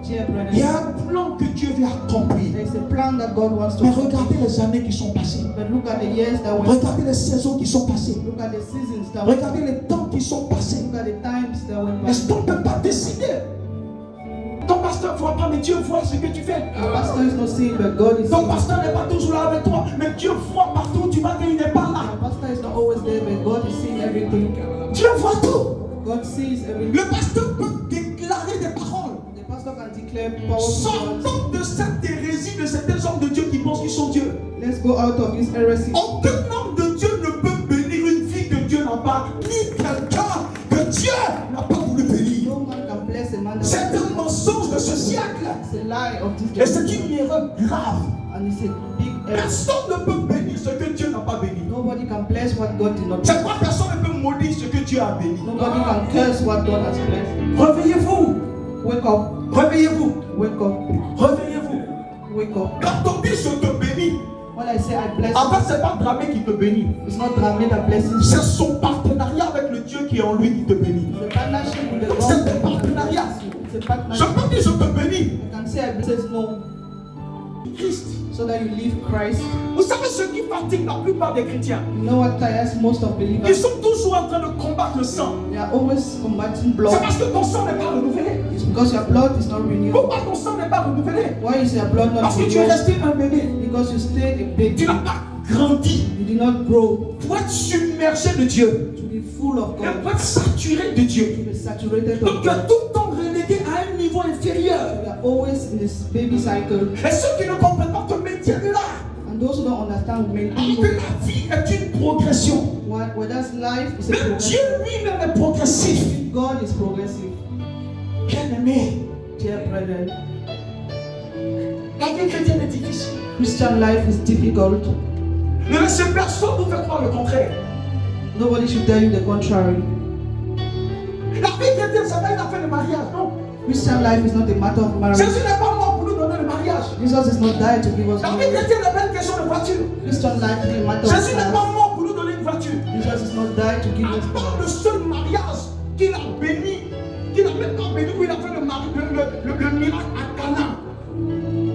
Speaker 2: Dear
Speaker 1: il y a
Speaker 2: brothers,
Speaker 1: un plan que Dieu veut accomplir.
Speaker 2: there is a plan that God wants to
Speaker 1: Mais
Speaker 2: do.
Speaker 1: regardez les années qui sont passées.
Speaker 2: But look at the years that went.
Speaker 1: Regardez les saisons qui sont passées.
Speaker 2: Look at the seasons that went.
Speaker 1: Regardez les temps qui sont passés.
Speaker 2: Look at the times that went by.
Speaker 1: Est-ce qu'on ne peut pas décider? Ton pasteur ne voit pas, mais Dieu voit ce que tu fais.
Speaker 2: Your pastor is not seeing, but God is
Speaker 1: Ton
Speaker 2: seeing.
Speaker 1: pasteur n'est pas toujours là avec toi, mais Dieu voit partout où tu vas qu'il n'est pas là.
Speaker 2: Your pastor is not always there, but God is seeing everything.
Speaker 1: Dieu voit tout.
Speaker 2: God sees everything.
Speaker 1: Le pasteur peut déclarer des paroles.
Speaker 2: The pastor can declare powerful words.
Speaker 1: Sortons de cette hérésie de certains hommes de Dieu qui pensent qu'ils sont Dieu.
Speaker 2: Let's go out of this heresy.
Speaker 1: Aucun homme de Dieu ne peut bénir une fille que Dieu n'a pas, ni quelqu'un que Dieu n'a pas voulu bénir.
Speaker 2: No man can bless a man that
Speaker 1: C'est un mensonge de ce siècle.
Speaker 2: it's a lie of this
Speaker 1: Et c'est
Speaker 2: generation.
Speaker 1: une erreur grave.
Speaker 2: And it's a big error.
Speaker 1: Personne ne peut bénir ce que Dieu n'a pas béni.
Speaker 2: Nobody can bless what God did not
Speaker 1: C'est
Speaker 2: bless.
Speaker 1: quoi personne ne peut maudire ce que Dieu a béni.
Speaker 2: Nobody can curse what God has blessed.
Speaker 1: Réveillez-vous.
Speaker 2: Wake up,
Speaker 1: Réveillez-vous.
Speaker 2: wake up,
Speaker 1: Réveillez-vous.
Speaker 2: wake up.
Speaker 1: Quand on dit je te bénis,
Speaker 2: When I say I bless
Speaker 1: en fait,
Speaker 2: you,
Speaker 1: c'est pas Dramé qui te bénit.
Speaker 2: it's not Dramé that blesses you.
Speaker 1: C'est son partenariat avec le Dieu qui est en lui qui te bénit.
Speaker 2: It's a partnership with the
Speaker 1: C'est
Speaker 2: God.
Speaker 1: un partenariat.
Speaker 2: It's a
Speaker 1: Je
Speaker 2: partnership.
Speaker 1: peux dire je te bénis.
Speaker 2: You can say I bless no,
Speaker 1: Christ.
Speaker 2: so that you live Christ.
Speaker 1: Vous savez ce qui fatigue la plupart des chrétiens?
Speaker 2: You know what tires most of
Speaker 1: Ils
Speaker 2: believers?
Speaker 1: sont toujours en train de combattre le sang.
Speaker 2: They are always combating
Speaker 1: C'est
Speaker 2: blood.
Speaker 1: parce que ton sang n'est pas renouvelé.
Speaker 2: It's because your blood is not renewed.
Speaker 1: Pourquoi ton sang n'est pas renouvelé?
Speaker 2: Why is your blood not
Speaker 1: Parce que tu es
Speaker 2: renewed?
Speaker 1: resté un bébé.
Speaker 2: Because you stayed a
Speaker 1: Tu
Speaker 2: baby.
Speaker 1: n'as pas grandi.
Speaker 2: You did not grow
Speaker 1: Pour être submergé de Dieu.
Speaker 2: to be full of
Speaker 1: Et
Speaker 2: God.
Speaker 1: pour être saturé de
Speaker 2: To
Speaker 1: Dieu.
Speaker 2: be saturated
Speaker 1: Donc
Speaker 2: of
Speaker 1: tu es
Speaker 2: God.
Speaker 1: tout le temps relégué à un niveau inférieur.
Speaker 2: We are always in this baby cycle.
Speaker 1: Et ceux qui ne comprennent pas te maintiennent là.
Speaker 2: And those who don't understand will
Speaker 1: Alors que
Speaker 2: maintain
Speaker 1: la vie est une progression.
Speaker 2: whereas life is a
Speaker 1: Même Dieu
Speaker 2: progression.
Speaker 1: lui-même est progressif.
Speaker 2: God is progressive.
Speaker 1: Bien-aimé,
Speaker 2: Dear brethren,
Speaker 1: la vie chrétienne est difficile.
Speaker 2: Christian life is difficult.
Speaker 1: Ne laissez personne vous faire croire le contraire.
Speaker 2: Nobody should tell you the contrary.
Speaker 1: La vie chrétienne, c'est pas une affaire de mariage, non.
Speaker 2: Christian life is not a matter of marriage.
Speaker 1: Jésus n'est pas mort pour nous donner le mariage.
Speaker 2: Jesus is not died to give us
Speaker 1: La vie
Speaker 2: marriage.
Speaker 1: chrétienne n'est pas une question de voiture.
Speaker 2: Christian life is a matter of
Speaker 1: Jésus n'est
Speaker 2: marriage.
Speaker 1: pas mort pour nous donner une voiture.
Speaker 2: Jesus is not died to give us
Speaker 1: À part
Speaker 2: marriage.
Speaker 1: le seul mariage qu'il a béni, qu'il n'a même pas béni, où il a fait le miracle à Cana.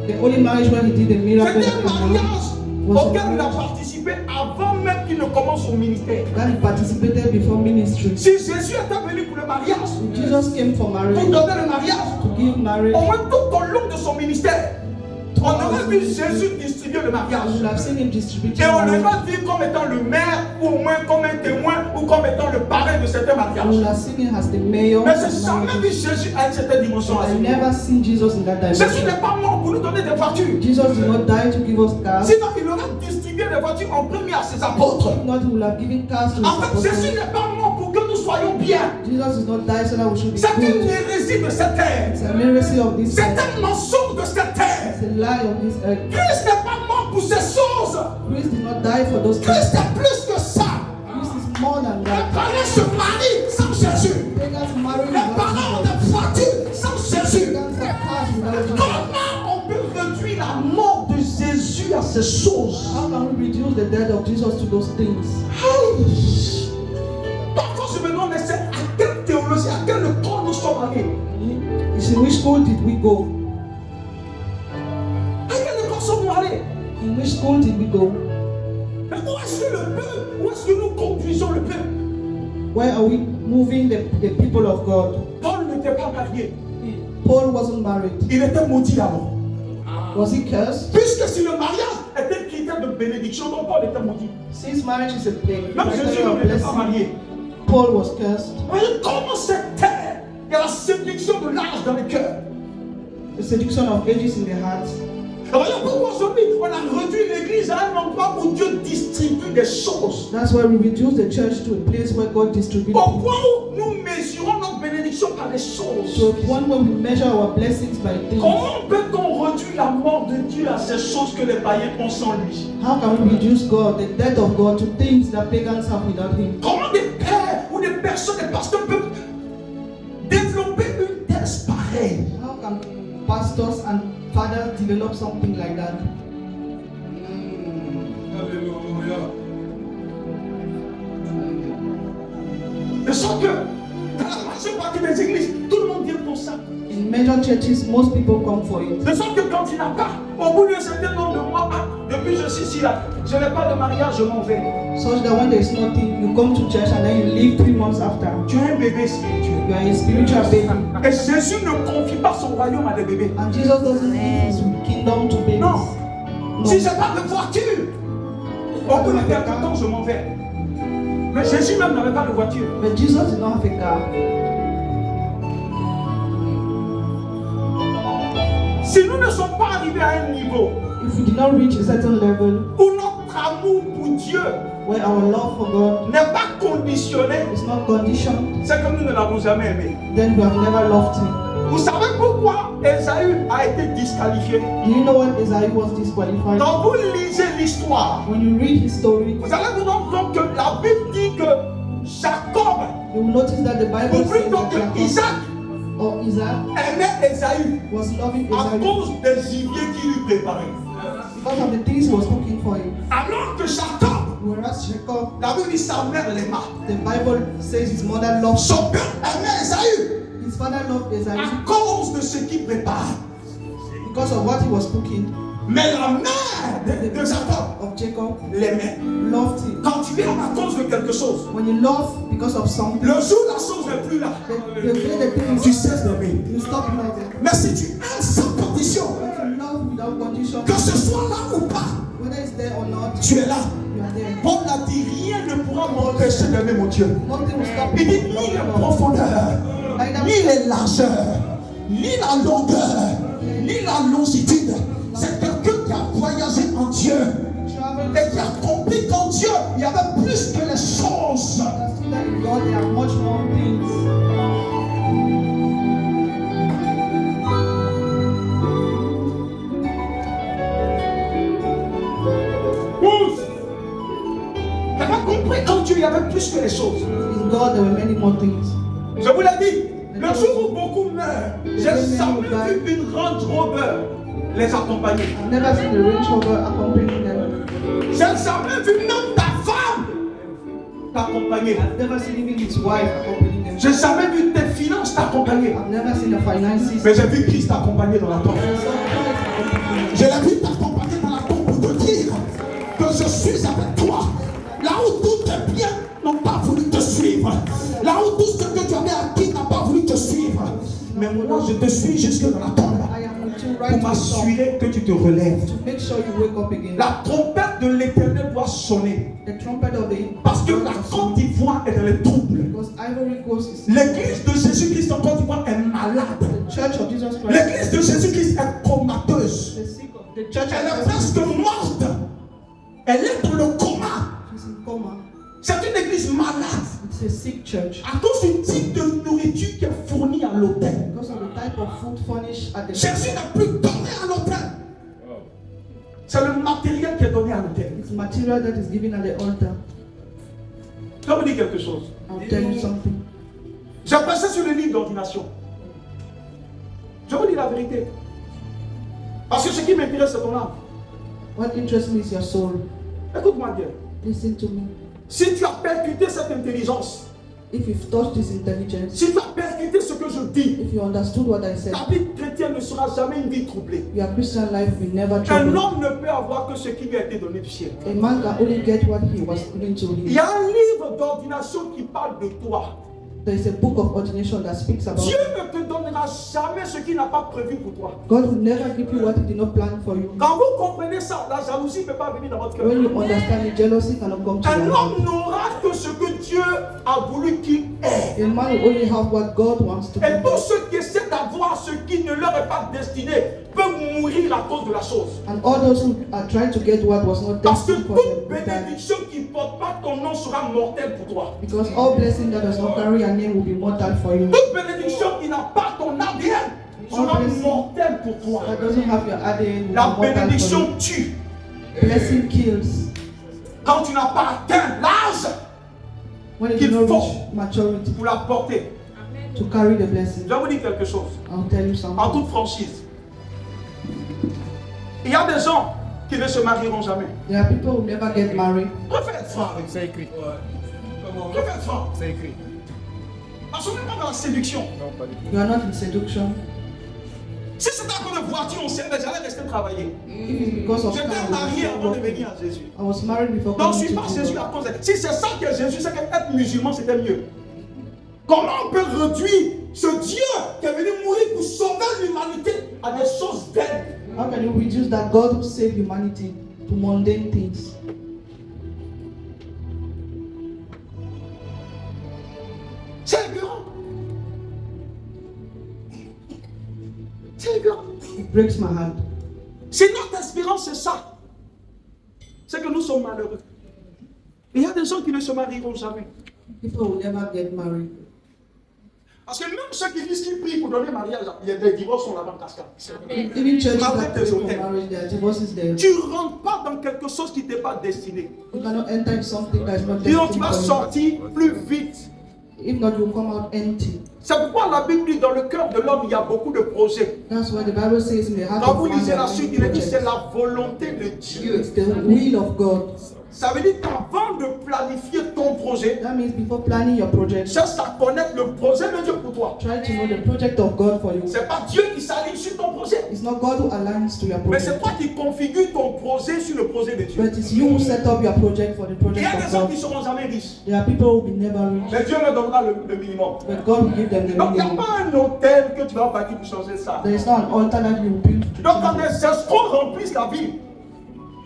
Speaker 2: The only marriage when he did the miracle
Speaker 1: C'était un
Speaker 2: in Cana
Speaker 1: mariage
Speaker 2: was a
Speaker 1: auquel il a
Speaker 2: marriage
Speaker 1: participé avant même qu'il ne commence son ministère.
Speaker 2: that he participated before ministry.
Speaker 1: Si Jésus était venu pour le mariage,
Speaker 2: Jesus came for
Speaker 1: pour
Speaker 2: marriage,
Speaker 1: donner le mariage,
Speaker 2: to give marriage.
Speaker 1: au moins tout au long de son ministère, on aurait vu Jésus distribuer le
Speaker 2: You
Speaker 1: mariage.
Speaker 2: will have seen him distributing
Speaker 1: Et on
Speaker 2: marriage.
Speaker 1: l'aurait vu comme étant le maire, ou au moins comme un témoin, ou comme étant le parrain de certains
Speaker 2: You will
Speaker 1: mariages.
Speaker 2: have seen him as the mayor
Speaker 1: Mais
Speaker 2: of
Speaker 1: j'ai jamais vu
Speaker 2: marriage.
Speaker 1: Jésus à une certaine dimension. à ce
Speaker 2: I've
Speaker 1: niveau.
Speaker 2: never seen Jesus in that
Speaker 1: Jésus
Speaker 2: dimension.
Speaker 1: n'est pas mort pour nous donner des voitures.
Speaker 2: Jesus did not die to give us cars.
Speaker 1: Sinon, il aurait distribué des voitures en premier à ses apôtres.
Speaker 2: If not, he will have given cars to his
Speaker 1: En fait, Jésus
Speaker 2: apostles.
Speaker 1: n'est pas mort pour que nous soyons bien.
Speaker 2: Jesus is not died so that we should be
Speaker 1: C'est une
Speaker 2: good.
Speaker 1: hérésie de cette terre.
Speaker 2: It's a heresy of this
Speaker 1: C'est
Speaker 2: earth.
Speaker 1: un mensonge de cette terre.
Speaker 2: It's a lie of this earth.
Speaker 1: Christ n'est pas mort pour ces choses.
Speaker 2: Christ did not die for those things.
Speaker 1: Christ est plus que ça.
Speaker 2: Christ is more than
Speaker 1: Les
Speaker 2: that.
Speaker 1: parents se marient sans Jésus.
Speaker 2: Pagans marry
Speaker 1: Les parents ont des voitures sans Jésus.
Speaker 2: Pagans have cars without Jesus.
Speaker 1: Comment on peut réduire la mort de Jésus à ces choses?
Speaker 2: How can we reduce the death of Jesus to those things?
Speaker 1: Aïe. Parfois je me demande, mais c'est à quelle théologie, à quelle école nous sommes allés?
Speaker 2: You see, which school did we go?
Speaker 1: À quelle école sommes-nous allés?
Speaker 2: In which school did we go?
Speaker 1: Mais où est-ce que le peuple, où est-ce que nous conduisons le peuple?
Speaker 2: Where are we moving the people of God?
Speaker 1: Paul n'était pas marié,
Speaker 2: Paul wasn't married.
Speaker 1: il était maudit d'abord.
Speaker 2: Was he cursed?
Speaker 1: Puisque si le mariage était un critère de bénédiction, donc Paul était maudit.
Speaker 2: Since marriage is a
Speaker 1: Même Jésus
Speaker 2: criteria of
Speaker 1: n'était pas
Speaker 2: blessing,
Speaker 1: marié.
Speaker 2: Paul was cursed.
Speaker 1: Voyez comment cette terre, il y a la séduction de l'âge dans le cœur.
Speaker 2: The seduction of ages in the heart.
Speaker 1: Voyons pourquoi aujourd'hui on a réduit l'église à un endroit où Dieu distribue des choses.
Speaker 2: That's why we reduce the church to a place where God distributes.
Speaker 1: Au point où nous mesurons notre bénédiction par les choses.
Speaker 2: To a point where we measure our blessings by things.
Speaker 1: Comment peut-on réduire la mort de Dieu à ces choses que les païens ont sans lui?
Speaker 2: How can we reduce God, the death of God, to things that pagans have without Him?
Speaker 1: Comment des pères ou des personnes, des pasteurs peuvent développer une thèse pareille?
Speaker 2: How can pastors and fathers develop something like that?
Speaker 1: Alléluia. De sorte que dans la majeure partie des églises, tout le monde vient pour ça.
Speaker 2: In major churches, most people come for it.
Speaker 1: De sorte que quand il n'a pas, au bout d'un certain nombre de mois, depuis je suis ici là, je n'ai pas de mariage, je m'en vais.
Speaker 2: Such that when there is nothing, you come to church and then you leave 3 months after.
Speaker 1: Tu es un bébé spirituel.
Speaker 2: You are a spiritual baby.
Speaker 1: Et Jésus ne confie pas son royaume à des bébés.
Speaker 2: And Jesus doesn't give His kingdom to babies.
Speaker 1: Non.
Speaker 2: No.
Speaker 1: Si je n'ai pas de voiture, au bout de quelque temps, je m'en vais. Mais Jésus même n'avait pas de voiture.
Speaker 2: But Jesus did not have a car.
Speaker 1: Si nous ne sommes pas arrivés à un niveau
Speaker 2: If we did not reach a certain level
Speaker 1: où notre amour pour Dieu
Speaker 2: where our love for God
Speaker 1: n'est pas conditionné,
Speaker 2: is not conditioned,
Speaker 1: c'est que nous ne l'avons jamais aimé.
Speaker 2: then we have never loved Him.
Speaker 1: Vous savez pourquoi Ésaü a été disqualifié?
Speaker 2: Do you know what Esau was disqualified?
Speaker 1: Quand vous lisez l'histoire,
Speaker 2: When you read his story,
Speaker 1: vous allez vous rendre compte que la Bible dit que Jacob,
Speaker 2: you will notice that the Bible
Speaker 1: ou
Speaker 2: says
Speaker 1: plutôt
Speaker 2: that
Speaker 1: que
Speaker 2: Jacob
Speaker 1: Isaac,
Speaker 2: or Isaac
Speaker 1: aimait Ésaü
Speaker 2: was loving
Speaker 1: à
Speaker 2: Esau
Speaker 1: cause des gibiers qu'il lui préparait.
Speaker 2: because of the things he was cooking for him.
Speaker 1: Alors que Jacob,
Speaker 2: Whereas Jacob,
Speaker 1: la Bible dit sa mère l'aima.
Speaker 2: the Bible says his mother loved him.
Speaker 1: Son père aimait Ésaü
Speaker 2: His father loved Esau
Speaker 1: à cause de ce qu'il prépare.
Speaker 2: because of what he was cooking.
Speaker 1: Mais la mère de Jacob
Speaker 2: Of Jacob
Speaker 1: l'aimait.
Speaker 2: loved him.
Speaker 1: Quand tu aimes à cause de quelque chose,
Speaker 2: When you love because of something,
Speaker 1: le jour où la chose n'est plus là,
Speaker 2: the way the thing
Speaker 1: tu
Speaker 2: is,
Speaker 1: cesses d'aimer.
Speaker 2: you stop loving.
Speaker 1: Mais si tu aimes sans condition,
Speaker 2: But you love without condition,
Speaker 1: que ce soit là ou pas,
Speaker 2: whether it's there or not,
Speaker 1: tu es là.
Speaker 2: you are there.
Speaker 1: Paul a dit rien ne pourra m'empêcher d'aimer mon Dieu.
Speaker 2: Nothing will stop
Speaker 1: Il
Speaker 2: you
Speaker 1: dit
Speaker 2: from
Speaker 1: ni
Speaker 2: loving
Speaker 1: les
Speaker 2: God.
Speaker 1: profondeurs, ni les largeurs, ni la longueur, ni la longitude. C'est quelqu'un qui a voyagé en Dieu et qui a compris qu'en Dieu, il y avait plus que les choses.
Speaker 2: Understood that in God there are much more things.
Speaker 1: Il avait compris qu'en Dieu, il y avait plus que les choses.
Speaker 2: In God there were many more things.
Speaker 1: Je vous l'ai dit, le jour où beaucoup meurent, j'ai jamais vu une Range Rover les accompagner.
Speaker 2: I've never seen the Range Rover accompanying them.
Speaker 1: J'ai jamais vu même ta femme t'accompagner.
Speaker 2: I've never seen even his wife accompanying them.
Speaker 1: J'ai jamais vu tes finances t'accompagner.
Speaker 2: I've never seen the finances.
Speaker 1: Mais j'ai vu Christ t'accompagner dans la tombe.
Speaker 2: I saw Christ accompanying them.
Speaker 1: Je l'ai vu t'accompagner dans la tombe pour te dire que je suis avec toi. Là où tous tes biens n'ont pas voulu te suivre. Là où tout ce que tu avais acquis n'a pas voulu te suivre. Mais moi, je te suis jusque dans la tombe.
Speaker 2: I am with you
Speaker 1: Pour
Speaker 2: right to the top.
Speaker 1: m'assurer que tu te relèves.
Speaker 2: To make sure you wake up again.
Speaker 1: La trompette de l'Éternel doit sonner.
Speaker 2: The trumpet of the
Speaker 1: Parce que la Côte d'Ivoire est dans les troubles.
Speaker 2: because Ivory Coast is
Speaker 1: L'église de Jésus-Christ en Côte d'Ivoire est malade.
Speaker 2: the church of Jesus Christ.
Speaker 1: L'église de Jésus-Christ est comateuse.
Speaker 2: The sick of the church
Speaker 1: Elle est
Speaker 2: of Jesus
Speaker 1: presque morte. Elle est dans le coma.
Speaker 2: is in coma.
Speaker 1: C'est une église malade.
Speaker 2: It's a sick church
Speaker 1: À cause du type de nourriture qui est fournie à l'hôtel.
Speaker 2: because of the type of food furnished at the
Speaker 1: Jésus n'a plus donné à l'hôtel. C'est le matériel qui est donné à l'hôtel.
Speaker 2: It's material that is given at the altar.
Speaker 1: Je vais vous dire quelque chose.
Speaker 2: I'll tell you something.
Speaker 1: J'ai passé sur le livre d'ordination. Je vous dis la vérité. Parce que ce qui m'intéresse, c'est ton âme.
Speaker 2: What interests me is your soul.
Speaker 1: Écoute-moi bien.
Speaker 2: Listen to me.
Speaker 1: Si tu as percuté cette intelligence,
Speaker 2: If you've touched this intelligence,
Speaker 1: si tu as percuté ce que je dis,
Speaker 2: if you understood what I said,
Speaker 1: ta vie chrétienne ne sera jamais une vie troublée.
Speaker 2: your Christian life will never
Speaker 1: Un
Speaker 2: trouble.
Speaker 1: homme ne peut avoir que ce qui lui a été donné du ciel.
Speaker 2: A man can only get what he was given to
Speaker 1: Il
Speaker 2: him.
Speaker 1: y a un livre d'ordination qui parle de toi.
Speaker 2: There is a book of ordination that speaks about
Speaker 1: Dieu ne te donnera jamais ce qu'il n'a pas prévu pour toi.
Speaker 2: God will never give you what he did not plan for you.
Speaker 1: Quand vous comprenez ça, la jalousie ne peut pas venir dans votre cœur.
Speaker 2: When you understand it, jealousy cannot come to
Speaker 1: Un
Speaker 2: you.
Speaker 1: homme n'aura que ce que Dieu a voulu qu'il ait.
Speaker 2: A man will only have what God wants to
Speaker 1: Et
Speaker 2: give.
Speaker 1: pour ceux qui essaient d'avoir avoir ce qui ne leur est pas destiné peuvent mourir à cause de la chose.
Speaker 2: And all those who are trying to get what was not
Speaker 1: Parce que
Speaker 2: destined for
Speaker 1: toute
Speaker 2: them will die.
Speaker 1: bénédiction qui ne porte pas ton nom sera mortelle pour toi.
Speaker 2: Because all blessing that does not carry your name will be mortal for you.
Speaker 1: Toute bénédiction qui n'a pas ton ADN sera mortelle pour toi.
Speaker 2: That doesn't have your ADN will
Speaker 1: La
Speaker 2: be mortal for
Speaker 1: bénédiction tue.
Speaker 2: you. Blessing kills.
Speaker 1: Quand tu n'as pas atteint l'âge
Speaker 2: When you
Speaker 1: qu'il
Speaker 2: do not
Speaker 1: faut
Speaker 2: reach maturity
Speaker 1: pour la porter.
Speaker 2: to carry the blessing.
Speaker 1: Je vais vous dire quelque chose.
Speaker 2: I'll tell you
Speaker 1: En
Speaker 2: something.
Speaker 1: toute franchise. Il y a des gens qui ne se marieront jamais.
Speaker 2: There are people who never get married.
Speaker 1: Préfère être franc.
Speaker 4: C'est écrit.
Speaker 1: Préfère être franc.
Speaker 4: C'est écrit.
Speaker 1: Parce qu'on n'est pas dans la séduction.
Speaker 4: Non, pas du tout.
Speaker 2: You are not in seduction.
Speaker 1: Si c'était à cause de voiture, on s'aimait, j'allais rester travailler.
Speaker 2: If it's because of
Speaker 1: J'étais
Speaker 2: time,
Speaker 1: marié avant de
Speaker 2: I
Speaker 1: venir à Jésus.
Speaker 2: was married before
Speaker 1: Donc je ne
Speaker 2: coming
Speaker 1: suis
Speaker 2: to
Speaker 1: pas Jésus
Speaker 2: Jesus.
Speaker 1: à cause de... Si c'est ça que Jésus, c'est qu'être musulman c'était mieux. Comment on peut réduire ce Dieu qui est venu mourir pour sauver l'humanité à des choses vaines?
Speaker 2: How can you reduce that God who saved humanity to mundane things?
Speaker 1: C'est écœurant. C'est écœurant.
Speaker 2: It breaks my heart.
Speaker 1: Si notre espérance c'est ça, c'est que nous sommes malheureux. Et il y a des gens qui ne se marieront jamais.
Speaker 2: People will never get married.
Speaker 1: Parce que même ceux qui disent qu'ils prient pour donner mariage, il y a des divorces sont là-bas en cascade.
Speaker 2: Even churches
Speaker 1: Malgré
Speaker 2: that
Speaker 1: tes
Speaker 2: pray for
Speaker 1: hôtels.
Speaker 2: marriage, there are divorces there.
Speaker 1: Tu ne rentres pas dans quelque chose qui ne t'est pas destiné.
Speaker 2: You cannot enter in something that is not
Speaker 1: Sinon tu
Speaker 2: destined
Speaker 1: vas
Speaker 2: for you.
Speaker 1: sortir plus vite.
Speaker 2: If not, you come out empty.
Speaker 1: C'est pourquoi la Bible dit dans le cœur de l'homme, il y a beaucoup de projets.
Speaker 2: That's why the Bible says in the heart
Speaker 1: Quand
Speaker 2: of
Speaker 1: vous
Speaker 2: man
Speaker 1: lisez
Speaker 2: there
Speaker 1: la
Speaker 2: are
Speaker 1: suite,
Speaker 2: many
Speaker 1: il est dit c'est
Speaker 2: projects.
Speaker 1: la volonté de Dieu.
Speaker 2: It's the will of God.
Speaker 1: Ça veut dire qu'avant de planifier ton projet,
Speaker 2: That means before planning your project,
Speaker 1: cherche à connaître le projet de Dieu pour toi.
Speaker 2: try to know the project of God for you.
Speaker 1: C'est pas Dieu qui s'aligne sur ton projet,
Speaker 2: It's not God who aligns to your
Speaker 1: mais c'est
Speaker 2: project,
Speaker 1: toi qui configures ton projet sur le projet de Dieu.
Speaker 2: but it's you who set up your project for the
Speaker 1: Il y
Speaker 2: project
Speaker 1: a des
Speaker 2: of
Speaker 1: gens qui
Speaker 2: God.
Speaker 1: ne seront jamais riches,
Speaker 2: There are people who will never reach,
Speaker 1: mais Dieu leur donnera le minimum.
Speaker 2: but God will give them the
Speaker 1: Donc il n'y a
Speaker 2: minimum.
Speaker 1: pas un hôtel que tu vas bâtir pour changer ça.
Speaker 2: There is not an altar that you will build to
Speaker 1: Donc quand
Speaker 2: change
Speaker 1: les
Speaker 2: it.
Speaker 1: escrocs remplissent la ville,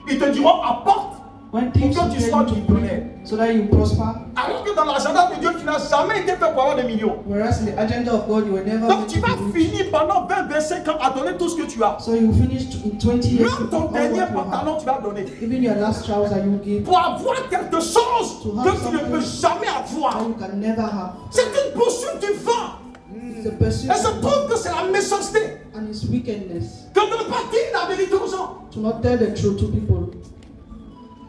Speaker 1: ils te diront apporte
Speaker 2: When
Speaker 1: pour
Speaker 2: things
Speaker 1: que tu
Speaker 2: tell
Speaker 1: sois
Speaker 2: you to
Speaker 1: millionnaire.
Speaker 2: bring so that you prosper,
Speaker 1: Alors que dans l'agenda de Dieu, tu n'as jamais été fait pour avoir des millions.
Speaker 2: whereas in the agenda of God you were never
Speaker 1: Donc
Speaker 2: meant
Speaker 1: tu
Speaker 2: to
Speaker 1: vas
Speaker 2: be rich.
Speaker 1: finir pendant 20-25 ans à donner tout ce que tu as.
Speaker 2: So you finish in 20 years
Speaker 1: Même
Speaker 2: with
Speaker 1: ton
Speaker 2: all
Speaker 1: dernier
Speaker 2: what you
Speaker 1: pantalon,
Speaker 2: have.
Speaker 1: tu vas donner.
Speaker 2: Even your last trouser you give
Speaker 1: Pour avoir quelque chose
Speaker 2: To have
Speaker 1: que tu ne
Speaker 2: something
Speaker 1: peux jamais avoir.
Speaker 2: that you can never have.
Speaker 1: C'est une poursuite du vent.
Speaker 2: It's a pursuit
Speaker 1: Et je
Speaker 2: of
Speaker 1: trouve
Speaker 2: God
Speaker 1: que c'est la méchanceté
Speaker 2: and its wickedness.
Speaker 1: que de ne pas dire la vérité aux gens.
Speaker 2: To not tell the truth to people.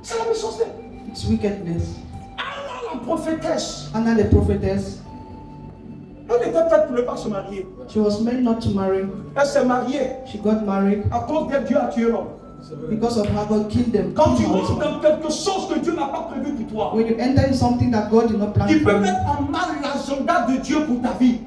Speaker 1: C'est la méchanceté.
Speaker 2: It's wickedness.
Speaker 1: Anna, la prophétesse,
Speaker 2: Anna the prophetess,
Speaker 1: elle était faite pour ne pas se marier.
Speaker 2: she was meant not to marry.
Speaker 1: Elle s'est mariée
Speaker 2: She got married
Speaker 1: à cause que Dieu a tué l'homme.
Speaker 2: because of how God killed them.
Speaker 1: Quand tu
Speaker 2: Killed her
Speaker 1: rentres
Speaker 2: husband.
Speaker 1: dans quelque chose que Dieu n'a pas prévu pour toi,
Speaker 2: When you enter in something that God did not plan
Speaker 1: qui
Speaker 2: for
Speaker 1: peut
Speaker 2: you,
Speaker 1: mettre en mal l'agenda de Dieu pour ta vie,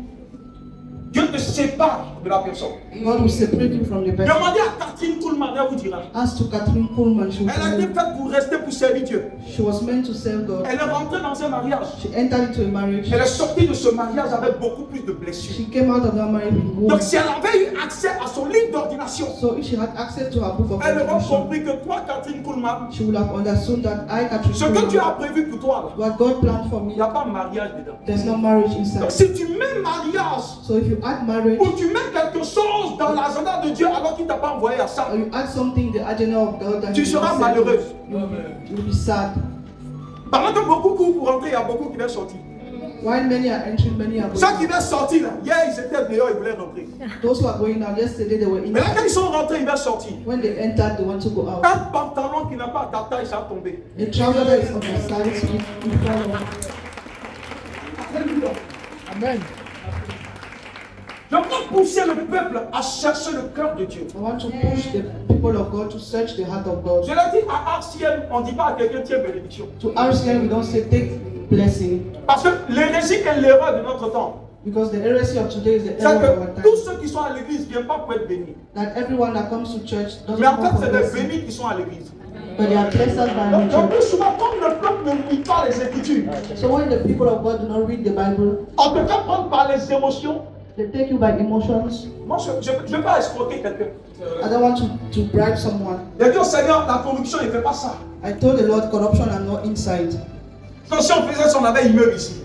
Speaker 1: Dieu te sépare de la personne.
Speaker 2: God will separate you from the person.
Speaker 1: Demandez à Catherine Kuhlman, elle vous dira.
Speaker 2: As to Catherine Coleman, she
Speaker 1: Elle a
Speaker 2: was,
Speaker 1: été faite pour rester pour servir Dieu.
Speaker 2: she was meant to serve God.
Speaker 1: Elle est rentrée dans un mariage.
Speaker 2: She entered into a marriage.
Speaker 1: Elle est sortie de ce mariage avec beaucoup plus de blessures.
Speaker 2: She came out of that marriage with
Speaker 1: Donc
Speaker 2: wounds.
Speaker 1: si elle avait eu accès à son livre d'ordination,
Speaker 2: So if she had access to her book of
Speaker 1: elle aurait
Speaker 2: ordination,
Speaker 1: compris que toi, Catherine Kuhlman,
Speaker 2: she would have understood that I, Catherine
Speaker 1: ce que Dieu a
Speaker 2: Coleman,
Speaker 1: prévu pour toi, là,
Speaker 2: what God planned for
Speaker 1: il
Speaker 2: me,
Speaker 1: n'y a pas de mariage dedans.
Speaker 2: there's no marriage
Speaker 1: Donc
Speaker 2: inside.
Speaker 1: si tu mets mariage,
Speaker 2: So if you add marriage,
Speaker 1: ou tu mets quelque chose dans l'agenda de Dieu alors qu'il ne t'a pas envoyé à ça,
Speaker 2: or you add something in the agenda of God that
Speaker 1: tu
Speaker 2: you
Speaker 1: seras
Speaker 2: not
Speaker 1: malheureuse.
Speaker 2: you'll be sad.
Speaker 1: Pendant que beaucoup courent pour rentrer, il y a beaucoup qui vont sortir.
Speaker 2: While many are entering, many are
Speaker 1: Ceux qui
Speaker 2: going.
Speaker 1: vont sortir, là, hier ils étaient dehors, ils voulaient rentrer.
Speaker 2: Those who are going out, yesterday they were in.
Speaker 1: Mais là, quand ils sont rentrés, ils vont sortir.
Speaker 2: When they entered, they want to go out.
Speaker 1: Un pantalon qui n'a pas ta taille, ça va tomber.
Speaker 2: A trouser that is on your sides, you fall off.
Speaker 1: Alléluia.
Speaker 4: Amen.
Speaker 1: Je veux pousser le peuple à chercher le cœur de Dieu.
Speaker 2: I want to push the people of God to search the heart of God.
Speaker 1: Je l'ai dit à Arciel, on ne dit pas à quelqu'un tiens bénédiction.
Speaker 2: To RCM, we don't say take blessing,
Speaker 1: Parce que l'hérésie est l'erreur de notre temps.
Speaker 2: because the heresy of today is the
Speaker 1: C'est
Speaker 2: error of our
Speaker 1: que
Speaker 2: time.
Speaker 1: tous ceux qui sont à l'église ne viennent pas pour être bénis.
Speaker 2: That everyone that comes to church doesn't
Speaker 1: Mais en
Speaker 2: come
Speaker 1: fait,
Speaker 2: for
Speaker 1: c'est des
Speaker 2: blessing,
Speaker 1: bénis qui sont à l'église.
Speaker 2: but they are blessed by
Speaker 1: Donc,
Speaker 2: nature.
Speaker 1: plus souvent, comme le peuple ne lit pas les Écritures,
Speaker 2: So when the people of God do not read the Bible,
Speaker 1: on te fait prendre par les émotions.
Speaker 2: they take you by emotions.
Speaker 1: Moi, je ne veux pas escroquer quelqu'un.
Speaker 2: I don't want to bribe someone.
Speaker 1: J'ai dit au Seigneur, la corruption, il ne fait pas ça.
Speaker 2: I told the Lord corruption are not inside.
Speaker 1: Donc, si on faisait ça, on avait immeuble ici.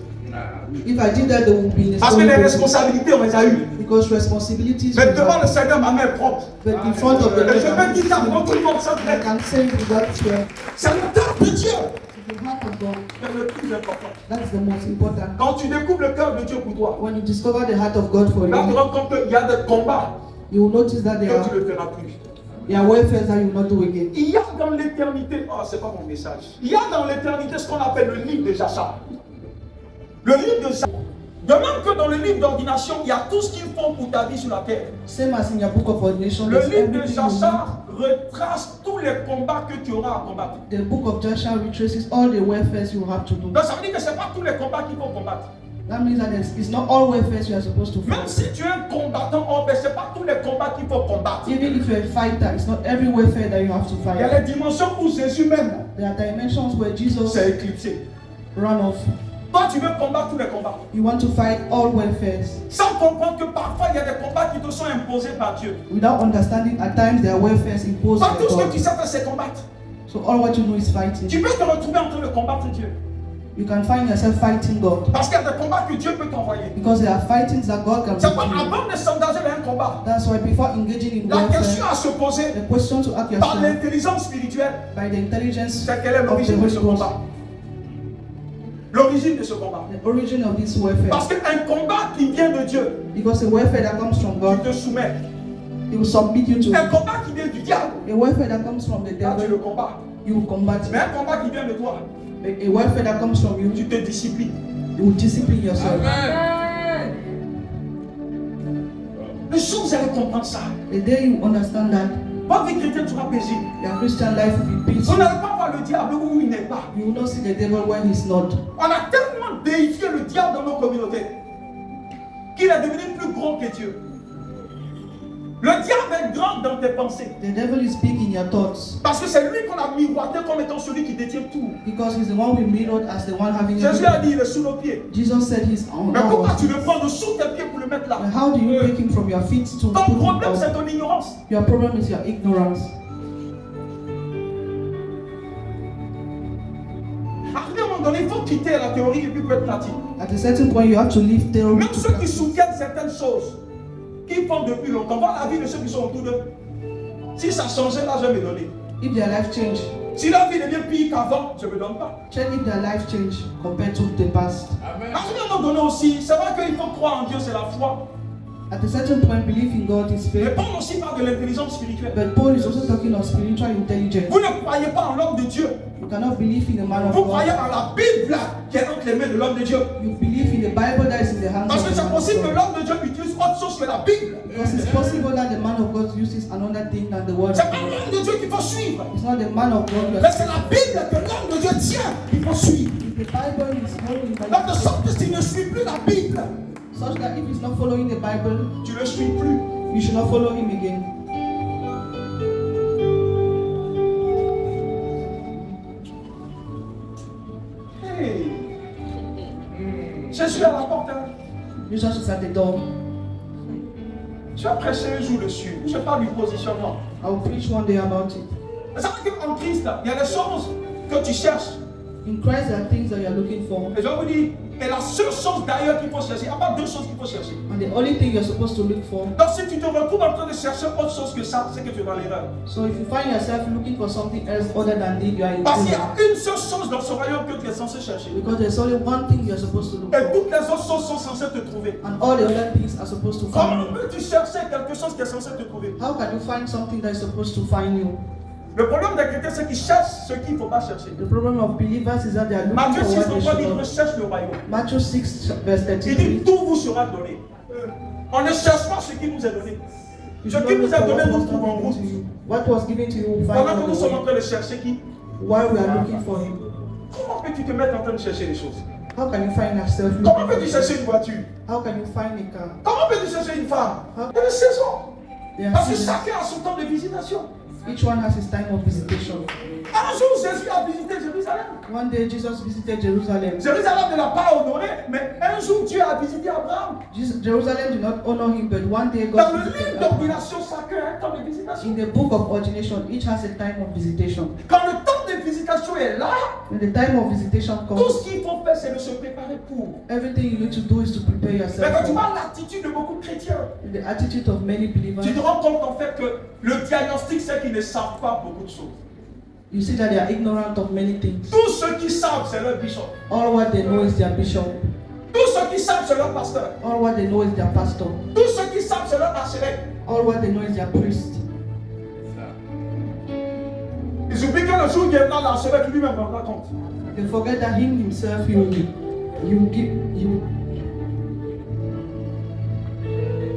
Speaker 2: If I did that, there would be
Speaker 1: Parce que les
Speaker 2: necessary.
Speaker 1: responsabilités, on les a eues.
Speaker 2: Because responsibilities.
Speaker 1: Mais
Speaker 2: we
Speaker 1: devant
Speaker 2: have.
Speaker 1: le Seigneur, ma main est propre.
Speaker 2: But in front of the
Speaker 1: Et je
Speaker 2: Lord,
Speaker 1: peux dire ça devant tout le monde, ça
Speaker 2: I
Speaker 1: fait.
Speaker 2: can say without fear.
Speaker 1: C'est le cœur de Dieu.
Speaker 2: The heart of God.
Speaker 1: C'est le plus important.
Speaker 2: That's the most important.
Speaker 1: Quand tu découvres le cœur de Dieu pour toi,
Speaker 2: When you discover the heart of God for
Speaker 1: là tu te
Speaker 2: you,
Speaker 1: rends compte qu'il y a des combats
Speaker 2: you will notice that
Speaker 1: que
Speaker 2: there
Speaker 1: tu
Speaker 2: are,
Speaker 1: ne feras plus.
Speaker 2: there are warfares that you will not do again.
Speaker 1: Il y a dans l'éternité, oh c'est pas mon message, il y a dans l'éternité ce qu'on appelle le livre de Jachar. Le livre de Jachar. De même que dans le livre d'ordination, il y a tout ce qu'il faut pour ta vie sur la terre.
Speaker 2: Same as in your book of ordination,
Speaker 1: Le
Speaker 2: there's
Speaker 1: livre de
Speaker 2: everything you
Speaker 1: Jachar retrace tous les combats que tu auras à combattre.
Speaker 2: need. The book of Joshua retraces all the warfares you have to do.
Speaker 1: Donc ça veut dire que ce n'est pas tous les combats qu'il faut combattre.
Speaker 2: That means that it's not all warfares you are supposed to
Speaker 1: Même
Speaker 2: fight.
Speaker 1: si tu es un combattant en paix, ce n'est pas tous les combats qu'il faut combattre.
Speaker 2: Even if you're a fighter, it's not every warfare that you have to
Speaker 1: Il y a
Speaker 2: fight.
Speaker 1: les dimensions où Jésus même
Speaker 2: There are dimensions where Jesus
Speaker 1: s'est éclipsé.
Speaker 2: ran off.
Speaker 1: Toi, tu veux combattre tous les combats.
Speaker 2: You want to fight all warfares
Speaker 1: Sans comprendre que parfois, il y a des combats qui te sont imposés par Dieu.
Speaker 2: without understanding at times there are warfares imposed
Speaker 1: Toi,
Speaker 2: by
Speaker 1: tout ce que
Speaker 2: God.
Speaker 1: tu sais faire, c'est combattre.
Speaker 2: So all what you know is fighting.
Speaker 1: Tu peux te retrouver en train de combattre Dieu.
Speaker 2: You can find yourself fighting God
Speaker 1: Parce qu'il y a des combats que Dieu peut t'envoyer.
Speaker 2: because there are fightings that God can
Speaker 1: C'est
Speaker 2: give
Speaker 1: pas
Speaker 2: you.
Speaker 1: avant de s'engager dans un combat.
Speaker 2: That's why before engaging in
Speaker 1: La question
Speaker 2: warfare,
Speaker 1: à se poser
Speaker 2: the question to ask
Speaker 1: par
Speaker 2: yourself
Speaker 1: l'intelligence spirituelle,
Speaker 2: by the intelligence
Speaker 1: c'est quelle est
Speaker 2: of the
Speaker 1: l'origine de
Speaker 2: Holy
Speaker 1: ce
Speaker 2: Ghost,
Speaker 1: combat. L'origine de ce combat.
Speaker 2: the origin of this warfare.
Speaker 1: Parce qu'un combat qui vient de Dieu,
Speaker 2: Because a warfare that comes from
Speaker 1: tu
Speaker 2: God,
Speaker 1: te soumets.
Speaker 2: He will submit you to
Speaker 1: Un
Speaker 2: it.
Speaker 1: combat qui vient du diable,
Speaker 2: A warfare that comes from the
Speaker 1: là tu le
Speaker 2: devil,
Speaker 1: combats.
Speaker 2: you will combat
Speaker 1: Mais
Speaker 2: it.
Speaker 1: un combat qui vient de toi,
Speaker 2: A warfare that comes from you,
Speaker 1: tu te disciplines.
Speaker 2: you will discipline yourself.
Speaker 1: Les choses, elles comprennent ça.
Speaker 2: The day you understand that,
Speaker 1: Votre vie chrétienne sera paisible.
Speaker 2: your Christian life will be
Speaker 1: Vous
Speaker 2: peaceful.
Speaker 1: n'allez pas voir le diable où il n'est pas.
Speaker 2: You will not see the devil when he's not.
Speaker 1: On a tellement déifié le diable dans nos communautés qu'il est devenu plus grand que Dieu. Le diable est grand dans tes pensées.
Speaker 2: The devil is big in your thoughts
Speaker 1: Parce que c'est lui qu'on a miroité comme étant celui qui détient tout.
Speaker 2: because he's the one we mirrored as the one having
Speaker 1: Jésus a
Speaker 2: everything.
Speaker 1: dit, il est sous nos pieds.
Speaker 2: Jesus said he's on
Speaker 1: Mais pourquoi
Speaker 2: our
Speaker 1: tu le
Speaker 2: feet.
Speaker 1: prends de sous tes pieds pour le mettre là?
Speaker 2: And how do you take him from your feet to
Speaker 1: Ton
Speaker 2: put him
Speaker 1: problème, c'est
Speaker 2: up?
Speaker 1: ton ignorance.
Speaker 2: Your problem is your ignorance.
Speaker 1: À un moment donné, il faut quitter la théorie et puis être pratique.
Speaker 2: At a certain point, you have to leave theory
Speaker 1: Même
Speaker 2: to
Speaker 1: ceux qui
Speaker 2: practice.
Speaker 1: soutiennent certaines choses, qu'ils font depuis longtemps, voir la vie de ceux qui sont autour d'eux. Si ça changeait, là, je vais me donner.
Speaker 2: If their life change,
Speaker 1: Si la vie devient pire qu'avant, je ne me donne pas.
Speaker 2: check if their life change compared to the past.
Speaker 1: À un moment donné aussi, c'est vrai qu'il faut croire en Dieu, c'est la foi.
Speaker 2: At a certain point, belief in God is
Speaker 1: Mais
Speaker 2: faith.
Speaker 1: Paul aussi parle de l'intelligence spirituelle.
Speaker 2: But Paul is also talking of spiritual intelligence.
Speaker 1: Vous ne croyez pas en l'homme de Dieu.
Speaker 2: You cannot believe in a man of
Speaker 1: Vous croyez
Speaker 2: God.
Speaker 1: en la Bible qui est entre les mains de l'homme de Dieu.
Speaker 2: You believe in the Bible that is in the hands
Speaker 1: Parce
Speaker 2: of
Speaker 1: que
Speaker 2: the
Speaker 1: c'est
Speaker 2: man of
Speaker 1: possible que
Speaker 2: God.
Speaker 1: l'homme de Dieu utilise autre chose que la Bible.
Speaker 2: Because it's possible that the man of God uses another thing than the word
Speaker 1: C'est
Speaker 2: of
Speaker 1: pas
Speaker 2: God.
Speaker 1: l'homme de Dieu qu'il faut suivre.
Speaker 2: It's not the man of God.
Speaker 1: Mais c'est la Bible que l'homme de Dieu tient qu'il faut suivre.
Speaker 2: The Bible is holding by
Speaker 1: Donc de sorte que s'il ne suit plus la Bible,
Speaker 2: such that if he's not following the Bible,
Speaker 1: tu ne le suis plus.
Speaker 2: you should not follow him again.
Speaker 1: Hey. Jésus est à la porte. Hein.
Speaker 2: Jesus is at the door.
Speaker 1: Je vais prêcher un jour dessus. Je parle du positionnement.
Speaker 2: I will preach one day about it.
Speaker 1: Vous savez qu'en Christ, là, il y a des choses que tu cherches.
Speaker 2: In Christ, there are things that you are looking for,
Speaker 1: Et je vous dis, et la seule chose d'ailleurs qu'il faut chercher, il n'y a pas deux choses qu'il faut chercher.
Speaker 2: and the only thing you're supposed to look for.
Speaker 1: Donc si tu te retrouves en train de chercher autre chose que ça, c'est que tu es dans l'erreur.
Speaker 2: So if you find yourself looking for something else other than this, you are in
Speaker 1: Parce qu'il y
Speaker 2: error.
Speaker 1: a une seule chose dans ce royaume que tu es censé chercher.
Speaker 2: Because there's only one thing you're supposed to look
Speaker 1: Et
Speaker 2: for,
Speaker 1: toutes les autres choses sont censées te trouver.
Speaker 2: and all the other things are supposed to
Speaker 1: Comment
Speaker 2: find you.
Speaker 1: peux-tu chercher quelque chose qui est censé te trouver?
Speaker 2: How can you find something that is supposed to find you?
Speaker 1: Le problème des chrétiens, c'est qu'ils cherchent ce qu'il ne faut pas chercher.
Speaker 2: The problem of believers is that they are looking
Speaker 1: Matthieu
Speaker 2: for
Speaker 1: 6,
Speaker 2: what they
Speaker 1: on
Speaker 2: should
Speaker 1: dit,
Speaker 2: not.
Speaker 1: recherche le royaume.
Speaker 2: Matthew 6, verse
Speaker 1: Il
Speaker 2: 33.
Speaker 1: dit, tout vous sera donné. On ne cherche pas ce qui nous est donné.
Speaker 2: You
Speaker 1: Ce
Speaker 2: should
Speaker 1: qui
Speaker 2: not
Speaker 1: nous
Speaker 2: look
Speaker 1: est
Speaker 2: for
Speaker 1: donné,
Speaker 2: what
Speaker 1: nous
Speaker 2: was
Speaker 1: trouvons en
Speaker 2: given
Speaker 1: route.
Speaker 2: to you. What was given to you will find
Speaker 1: Pendant que
Speaker 2: out
Speaker 1: nous
Speaker 2: the
Speaker 1: sommes en
Speaker 2: way.
Speaker 1: train de chercher qui?
Speaker 2: While we are looking for him.
Speaker 1: Comment peux-tu te mettre en train de chercher les choses?
Speaker 2: How can you find yourself
Speaker 1: Comment
Speaker 2: looking
Speaker 1: peux-tu
Speaker 2: for him?
Speaker 1: chercher une voiture?
Speaker 2: How can you find a car?
Speaker 1: Comment peux-tu chercher une femme?
Speaker 2: Huh?
Speaker 1: Il y a des saisons.
Speaker 2: There are
Speaker 1: Parce que
Speaker 2: seasons.
Speaker 1: chacun a son temps de visitation.
Speaker 2: Each one has his time of visitation.
Speaker 1: Un jour, Jésus a visité Jérusalem.
Speaker 2: One day Jesus visited Jerusalem.
Speaker 1: Jérusalem ne l'a pas honoré, mais un jour, Dieu a visité Abraham.
Speaker 2: Jerusalem did not honor him, but one day
Speaker 1: Dans
Speaker 2: God
Speaker 1: le
Speaker 2: visited
Speaker 1: livre
Speaker 2: Abraham.
Speaker 1: d'ordination, chacun a un temps de visitation.
Speaker 2: In the book of ordination, each has a time of visitation.
Speaker 1: Quand le temps de de visitation est là,
Speaker 2: When the time of visitation
Speaker 1: tout
Speaker 2: comes,
Speaker 1: ce qu'il faut faire, c'est de se préparer pour.
Speaker 2: everything you need to do is to prepare
Speaker 1: Mais quand tu
Speaker 2: yourself.
Speaker 1: vois l'attitude de beaucoup de chrétiens,
Speaker 2: The attitude of many believers,
Speaker 1: tu te rends compte en fait que le diagnostic, c'est qu'ils ne savent pas beaucoup de choses.
Speaker 2: you see that they are ignorant of many things.
Speaker 1: Tous ceux qui savent, c'est leur bishop.
Speaker 2: All what they know is their bishop.
Speaker 1: Tous ceux qui savent, c'est leur pasteur.
Speaker 2: All what they know is their pastor.
Speaker 1: Tous ceux qui savent, c'est leur archevêque.
Speaker 2: All what they know is their priest.
Speaker 1: Ils oublient que le jour où il viendra, l'archevêque lui-même rendra compte.
Speaker 2: They forget that him himself, he will give you.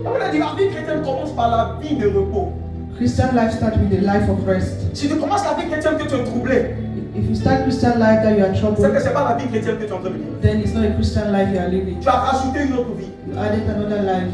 Speaker 1: On a dit la vie chrétienne commence par la vie de repos.
Speaker 2: Christian life starts with a life of rest.
Speaker 1: Si tu commences la vie chrétienne que tu es troublé,
Speaker 2: If you start Christian life that you are
Speaker 1: c'est que
Speaker 2: troubled,
Speaker 1: ce n'est pas la vie chrétienne que tu es en train de vivre.
Speaker 2: then it's not a Christian life you are living.
Speaker 1: Tu as rajouté une autre vie.
Speaker 2: You added another life.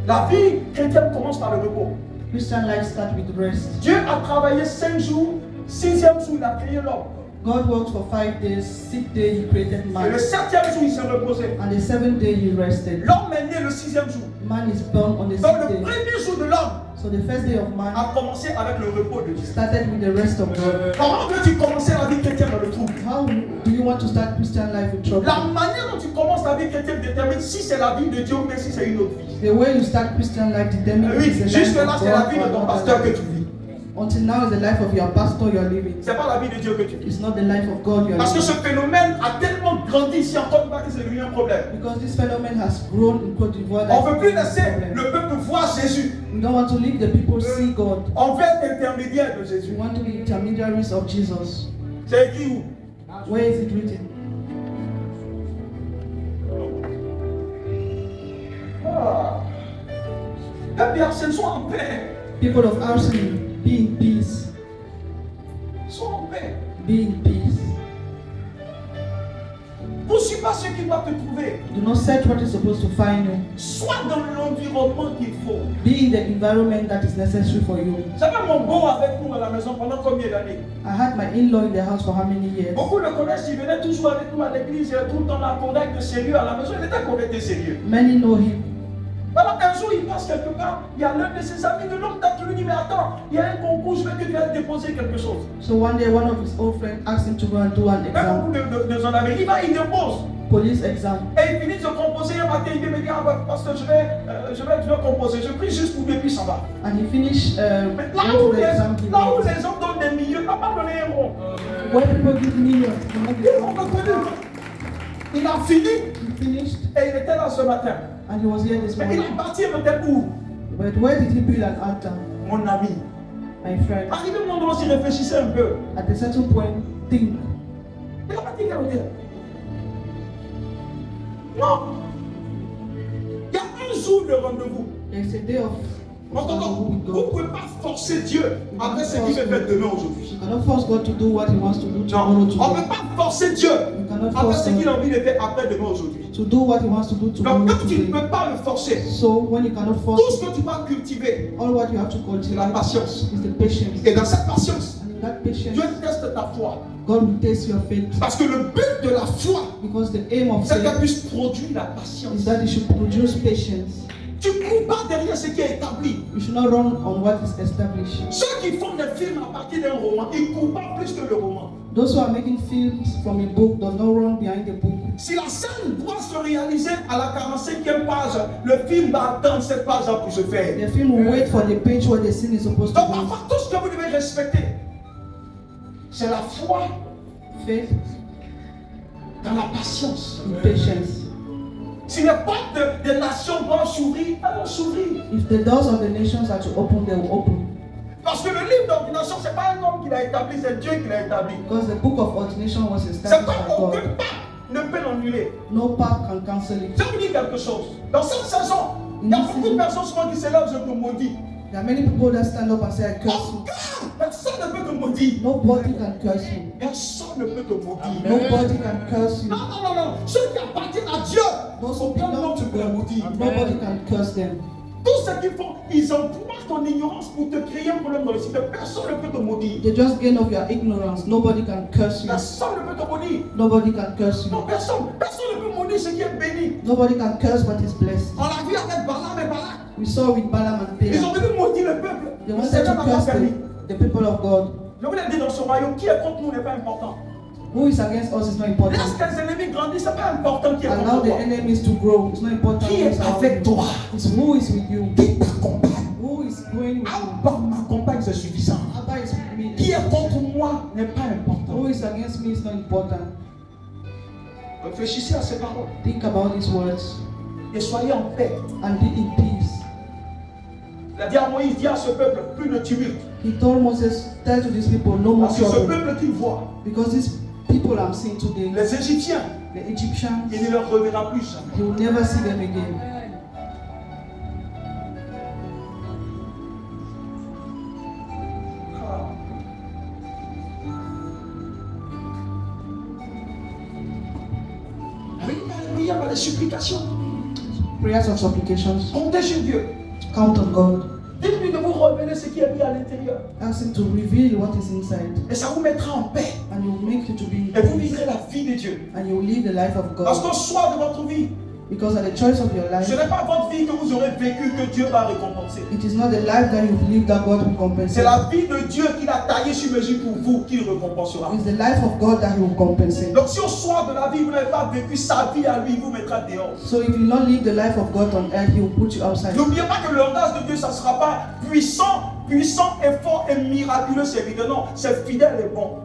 Speaker 1: La vie chrétienne commence par le repos.
Speaker 2: Christian life starts with rest.
Speaker 1: Dieu a travaillé 5 jours, 6e jour, il a créé l'homme.
Speaker 2: God worked for 5 days, 6th day he created
Speaker 1: Et
Speaker 2: man,
Speaker 1: le 7e jour, il s'est reposé.
Speaker 2: and the 7th day he rested.
Speaker 1: L'homme est né le 6e jour.
Speaker 2: Man is born on the
Speaker 1: Donc
Speaker 2: 6th
Speaker 1: le
Speaker 2: day.
Speaker 1: premier jour de l'homme
Speaker 2: So the first day of man
Speaker 1: a commencé avec le repos de Dieu.
Speaker 2: started with the rest of God.
Speaker 1: Comment veux-tu commencer la vie chrétienne dans le trouble?
Speaker 2: How do you want to start Christian life with trouble?
Speaker 1: La manière dont tu commences la vie chrétienne détermine si c'est la vie de Dieu ou bien si c'est une autre vie.
Speaker 2: The way you start Christian life determines
Speaker 1: Oui,
Speaker 2: if it's a
Speaker 1: jusque
Speaker 2: life
Speaker 1: là
Speaker 2: of
Speaker 1: c'est la
Speaker 2: God
Speaker 1: vie
Speaker 2: or
Speaker 1: de ton
Speaker 2: another
Speaker 1: pasteur que
Speaker 2: life.
Speaker 1: tu vis.
Speaker 2: Until now, it's the life of your pastor you are living.
Speaker 1: C'est pas la vie de Dieu que tu vis.
Speaker 2: It's not the life of God you are
Speaker 1: Parce que ce
Speaker 2: living.
Speaker 1: phénomène a tellement grandi ici en Côte d'Ivoire que c'est devenu un problème.
Speaker 2: Because this phenomenon has grown in Côte d'Ivoire.
Speaker 1: On ne veut plus
Speaker 2: that's
Speaker 1: laisser
Speaker 2: a problem.
Speaker 1: le peuple voir Jésus.
Speaker 2: We don't want to leave the people see God.
Speaker 1: On veut être intermédiaire de Jésus.
Speaker 2: We want to be intermediaries of Jesus.
Speaker 1: C'est écrit où?
Speaker 2: Where is it written?
Speaker 1: Ah. Les personnes sont en paix.
Speaker 2: People of Arsenal, be in peace.
Speaker 1: Sont en paix.
Speaker 2: Be in peace.
Speaker 1: Poursuis pas ce qui doit te trouver.
Speaker 2: Do not search what is supposed to find you.
Speaker 1: Sois dans l'environnement qu'il faut.
Speaker 2: Be in the environment that is necessary for you.
Speaker 1: J'avais mon beau avec nous à la maison pendant combien d'années?
Speaker 2: I had my in-law in the house for how many years?
Speaker 1: Beaucoup le connaissent, il venait toujours avec nous à l'église, il est tout le temps là, contact de sérieux à la maison, il était correct et sérieux.
Speaker 2: Many know him.
Speaker 1: Alors un jour il passe quelque part, il y a l'un de ses amis de l'homme qui lui dit mais attends, il y a un concours, je veux que tu ailles déposer quelque chose.
Speaker 2: So one day, one of his old friends asked him to go and do an
Speaker 1: Un
Speaker 2: exam,
Speaker 1: concours de son ami, il va, il dépose.
Speaker 2: police exam.
Speaker 1: Et il finit de composer un matin, il me dit, ah ouais, pasteur, je vais composer, je prie juste pour lui, puis ça va.
Speaker 2: And he finished
Speaker 1: Mais
Speaker 2: went to the exam.
Speaker 1: là où les gens donnent des millions, il n'a pas donné un rond.
Speaker 2: Where people give millions, to make
Speaker 1: Ils
Speaker 2: it.
Speaker 1: ont reconnu. Il a fini
Speaker 2: He finished,
Speaker 1: et il était là ce matin.
Speaker 2: and he was here this
Speaker 1: Mais il
Speaker 2: morning.
Speaker 1: est parti peut-être où?
Speaker 2: But where did he build an altar?
Speaker 1: Mon ami.
Speaker 2: My friend.
Speaker 1: Arrivé au moment où il réfléchissait un peu.
Speaker 2: At a certain point, think.
Speaker 1: Il a pas dit qu'il non. Il y a un jour de rendez-vous.
Speaker 2: There's a day of
Speaker 1: Donc,
Speaker 2: rendezvous with
Speaker 1: vous ne
Speaker 2: God.
Speaker 1: pouvez pas forcer Dieu avec ce qu'il veut faire demain aujourd'hui.
Speaker 2: You cannot force God to do what He wants to do
Speaker 1: Non,
Speaker 2: tomorrow
Speaker 1: on ne
Speaker 2: today.
Speaker 1: peut pas forcer Dieu
Speaker 2: You cannot
Speaker 1: avec
Speaker 2: force
Speaker 1: ce qu'il a
Speaker 2: God
Speaker 1: envie de faire après demain aujourd'hui.
Speaker 2: to do what He wants to do tomorrow
Speaker 1: Donc, quand tu ne
Speaker 2: today.
Speaker 1: peux pas le forcer,
Speaker 2: So when you cannot
Speaker 1: tout
Speaker 2: force,
Speaker 1: ce que tu vas cultiver,
Speaker 2: all what you have to
Speaker 1: c'est la
Speaker 2: cultivate
Speaker 1: patience.
Speaker 2: is the patience.
Speaker 1: Et dans cette patience,
Speaker 2: And in that
Speaker 1: Dieu
Speaker 2: patience,
Speaker 1: teste ta foi.
Speaker 2: God will test your faith.
Speaker 1: Parce que le but de la foi,
Speaker 2: Because the aim of
Speaker 1: c'est qu'elle
Speaker 2: faith
Speaker 1: puisse produire la patience.
Speaker 2: is that it should produce patience.
Speaker 1: Tu ne cours pas derrière ce qui est établi.
Speaker 2: You should not run on what is established.
Speaker 1: Ceux qui font des films à partir d'un roman, ils ne courent pas plus que le roman.
Speaker 2: Those who are making films from a book does not run behind the book.
Speaker 1: Si la scène doit se réaliser à la 45e page, le film va attendre cette page-là pour se faire.
Speaker 2: The film will wait for the page where the scene is supposed to
Speaker 1: Donc,
Speaker 2: be.
Speaker 1: parfois, tout ce que vous devez respecter, c'est la foi
Speaker 2: Faith
Speaker 1: dans la patience.
Speaker 2: and patience.
Speaker 1: Si les portes des nations vont s'ouvrir, elles vont s'ouvrir.
Speaker 2: If the doors of the nations are to open, they will open.
Speaker 1: Parce que le livre d'ordination, ce n'est pas un homme qui l'a établi, c'est Dieu qui l'a établi.
Speaker 2: Because the book of ordination was
Speaker 1: C'est
Speaker 2: established
Speaker 1: pas
Speaker 2: by
Speaker 1: aucun
Speaker 2: God.
Speaker 1: pape ne peut l'annuler.
Speaker 2: No pape can cancel it.
Speaker 1: Je vous dis quelque chose. Dans cette saison, il y a beaucoup de personnes souvent qui se lèvent, je te maudis.
Speaker 2: There are many people that stand up and say, I curse you.
Speaker 1: Aucun, personne ne peut te maudire.
Speaker 2: Nobody can curse you.
Speaker 1: Personne ne peut te maudire.
Speaker 2: Nobody can curse you.
Speaker 1: Non, non, non, non. Ceux qui appartiennent à Dieu,
Speaker 2: Those who
Speaker 1: aucun
Speaker 2: belong
Speaker 1: homme
Speaker 2: to
Speaker 1: ne peut les
Speaker 2: God,
Speaker 1: maudire.
Speaker 2: nobody can curse them.
Speaker 1: Tout ce qu'ils font, ils emploient ton ignorance pour te créer un problème dans le système. Personne ne peut te maudire.
Speaker 2: They just gain of your ignorance. Nobody can curse you.
Speaker 1: Personne ne peut te maudire.
Speaker 2: Nobody can curse
Speaker 1: Non,
Speaker 2: you.
Speaker 1: personne. Personne ne peut maudire ce qui est béni.
Speaker 2: Nobody can curse what is blessed.
Speaker 1: On l'a vu avec Balaam et Balak.
Speaker 2: We saw with Balaam and
Speaker 1: Ils ont
Speaker 2: Balaam.
Speaker 1: venu maudire le peuple.
Speaker 2: They
Speaker 1: Le
Speaker 2: wanted
Speaker 1: Seigneur
Speaker 2: to
Speaker 1: n'a pas
Speaker 2: curse
Speaker 1: permis.
Speaker 2: the people of God.
Speaker 1: Je vous l'ai dit, dans ce royaume, qui est contre nous n'est pas important.
Speaker 2: Who is against us is not important.
Speaker 1: Laisse tes ennemis grandir, c'est pas important qui est
Speaker 2: Allow
Speaker 1: contre
Speaker 2: the
Speaker 1: toi.
Speaker 2: enemies to grow. It's not important.
Speaker 1: Qui
Speaker 2: who
Speaker 1: est
Speaker 2: is around
Speaker 1: avec
Speaker 2: you.
Speaker 1: toi?
Speaker 2: It's who is with you.
Speaker 1: Qui t'accompagne?
Speaker 2: Who is going with you?
Speaker 1: Abba m'accompagne, c'est suffisant.
Speaker 2: Abba is with me.
Speaker 1: Qui est contre moi n'est pas important.
Speaker 2: Who is against me is not important.
Speaker 1: Réfléchissez à ces paroles
Speaker 2: Think about these words
Speaker 1: et soyez en paix.
Speaker 2: and be in peace.
Speaker 1: Il a dit à Moïse, dis à ce peuple, plus de tumulte.
Speaker 2: He told Moses, tell to these people, no more
Speaker 1: Parce que ce
Speaker 2: trouble.
Speaker 1: peuple qu'il voit,
Speaker 2: Because these people I'm seeing today,
Speaker 1: les Égyptiens,
Speaker 2: the Egyptians,
Speaker 1: il ne leur reverra plus jamais.
Speaker 2: he will never see them again.
Speaker 1: Il y a des supplications.
Speaker 2: Prayers of supplications.
Speaker 1: Comptez sur Dieu.
Speaker 2: Count on God.
Speaker 1: Dites-lui de vous révéler ce qui est mis à l'intérieur.
Speaker 2: Ask him to reveal what is inside.
Speaker 1: Et ça vous mettra en paix.
Speaker 2: And he will make you to be
Speaker 1: Et vous vivrez la vie de Dieu.
Speaker 2: and you will live the life of
Speaker 1: Parce
Speaker 2: God.
Speaker 1: qu'au soir de votre vie,
Speaker 2: Because at the choice of your life,
Speaker 1: ce n'est pas votre vie que vous aurez vécue que Dieu va récompenser.
Speaker 2: it is not the life that you've lived that God will compensate.
Speaker 1: C'est la vie de Dieu qu'il a taillée sur mesure pour vous qu'il récompensera.
Speaker 2: It's the life of God that he will compensate.
Speaker 1: Donc si au soir de la vie, vous n'avez pas vécu sa vie à lui, il vous mettra dehors.
Speaker 2: So if you not live the life of God on earth, he will put you outside.
Speaker 1: N'oubliez pas que le langage de Dieu, ça ne sera pas puissant et fort et miraculeux serviteur. Non, c'est fidèle et bon.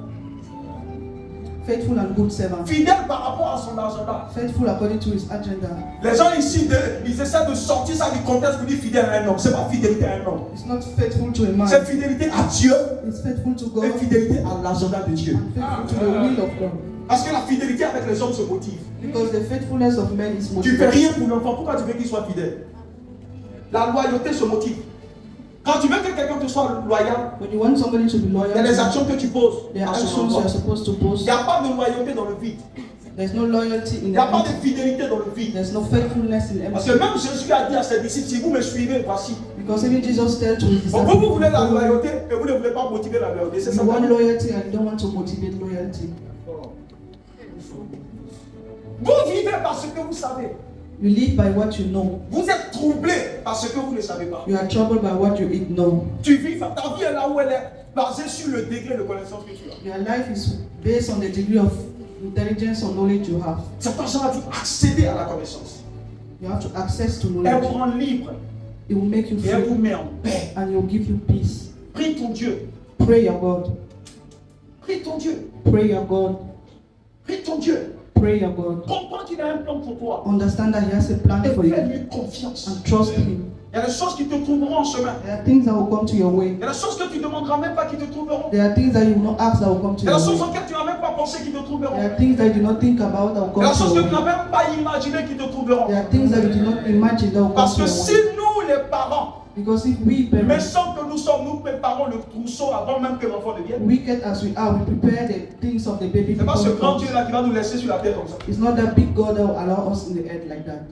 Speaker 2: Faithful and good servant.
Speaker 1: Fidèle par rapport à son agenda.
Speaker 2: Faithful according to his agenda.
Speaker 1: Les gens ici, ils essaient de sortir ça du contexte pour dire fidèle à un homme. Ce n'est pas fidélité à un homme.
Speaker 2: It's not faithful to a man.
Speaker 1: C'est fidélité à Dieu
Speaker 2: It's faithful to God
Speaker 1: et fidélité à l'agenda de Dieu.
Speaker 2: and faithful to the will of God.
Speaker 1: Parce que la fidélité avec les hommes se motive.
Speaker 2: Because the faithfulness of men is
Speaker 1: Tu fais
Speaker 2: motivated.
Speaker 1: rien pour l'enfant, pourquoi tu veux qu'il soit fidèle? La loyauté se motive. Quand tu veux que quelqu'un te soit loyal,
Speaker 2: When you want somebody to be
Speaker 1: il y a
Speaker 2: loyal,
Speaker 1: des actions que tu poses
Speaker 2: there are
Speaker 1: à son
Speaker 2: actions you
Speaker 1: endroit.
Speaker 2: are supposed to
Speaker 1: Il
Speaker 2: post.
Speaker 1: n'y a pas de loyauté dans le vide.
Speaker 2: There's no loyalty
Speaker 1: Il
Speaker 2: in
Speaker 1: n'y a pas de
Speaker 2: empty.
Speaker 1: fidélité dans le vide.
Speaker 2: There's no faithfulness in
Speaker 1: Parce
Speaker 2: empty.
Speaker 1: que même Jésus a dit à ses disciples, si vous me suivez, voici.
Speaker 2: Because even Jesus told to his
Speaker 1: Donc
Speaker 2: disciples,
Speaker 1: vous voulez la loyauté et vous ne voulez pas motiver la loyauté. C'est ça.
Speaker 2: you want loyalty and you don't want to motivate loyalty.
Speaker 1: Vous vivez parce que vous savez.
Speaker 2: You live by what you know.
Speaker 1: Vous êtes troublé parce que vous ne savez pas.
Speaker 2: You are troubled by what you ignore.
Speaker 1: Tu vis, ta vie est là où elle est, basée sur le degré de connaissance que tu as.
Speaker 2: Your life is based on the degree of intelligence or knowledge you have.
Speaker 1: C'est pour ça qu'on a dit accéder à la connaissance.
Speaker 2: You have to access to
Speaker 1: Elle
Speaker 2: knowledge.
Speaker 1: vous rend libre
Speaker 2: It will make you
Speaker 1: et elle vous
Speaker 2: free
Speaker 1: met en paix.
Speaker 2: and it will give you peace.
Speaker 1: Prie ton Dieu.
Speaker 2: Pray your God.
Speaker 1: Prie ton Dieu.
Speaker 2: Pray your God.
Speaker 1: Prie ton Dieu.
Speaker 2: Pray your God.
Speaker 1: Comprends qu'il a un plan pour toi.
Speaker 2: Understand that he has a plan
Speaker 1: Et
Speaker 2: for you
Speaker 1: fais-lui confiance.
Speaker 2: and trust him.
Speaker 1: Il y a des choses qui te trouveront en chemin.
Speaker 2: There are things that will come to your way.
Speaker 1: Il y a des choses que tu ne demanderas même pas qui te trouveront.
Speaker 2: There are things that you will not ask that will come to
Speaker 1: Il y a
Speaker 2: your
Speaker 1: des choses
Speaker 2: way.
Speaker 1: auxquelles tu n'as même pas pensé qui te trouveront.
Speaker 2: There are things that you do not think about that will
Speaker 1: Il y a
Speaker 2: come
Speaker 1: des choses
Speaker 2: to
Speaker 1: que
Speaker 2: your
Speaker 1: tu n'as
Speaker 2: way.
Speaker 1: même pas imaginé qui te trouveront.
Speaker 2: There are things that you do not imagine that will come
Speaker 1: Parce
Speaker 2: to
Speaker 1: que
Speaker 2: your
Speaker 1: si
Speaker 2: way.
Speaker 1: nous, les parents,
Speaker 2: Because if we parents,
Speaker 1: méchants que nous sommes, nous préparons le trousseau avant même que l'enfant ne vienne.
Speaker 2: wicked as we are, we prepare the things of the baby
Speaker 1: C'est pas
Speaker 2: before
Speaker 1: ce
Speaker 2: it
Speaker 1: grand
Speaker 2: comes.
Speaker 1: Dieu là qui va nous laisser sur la terre comme ça.
Speaker 2: It's not that big God that will allow us in the earth like that.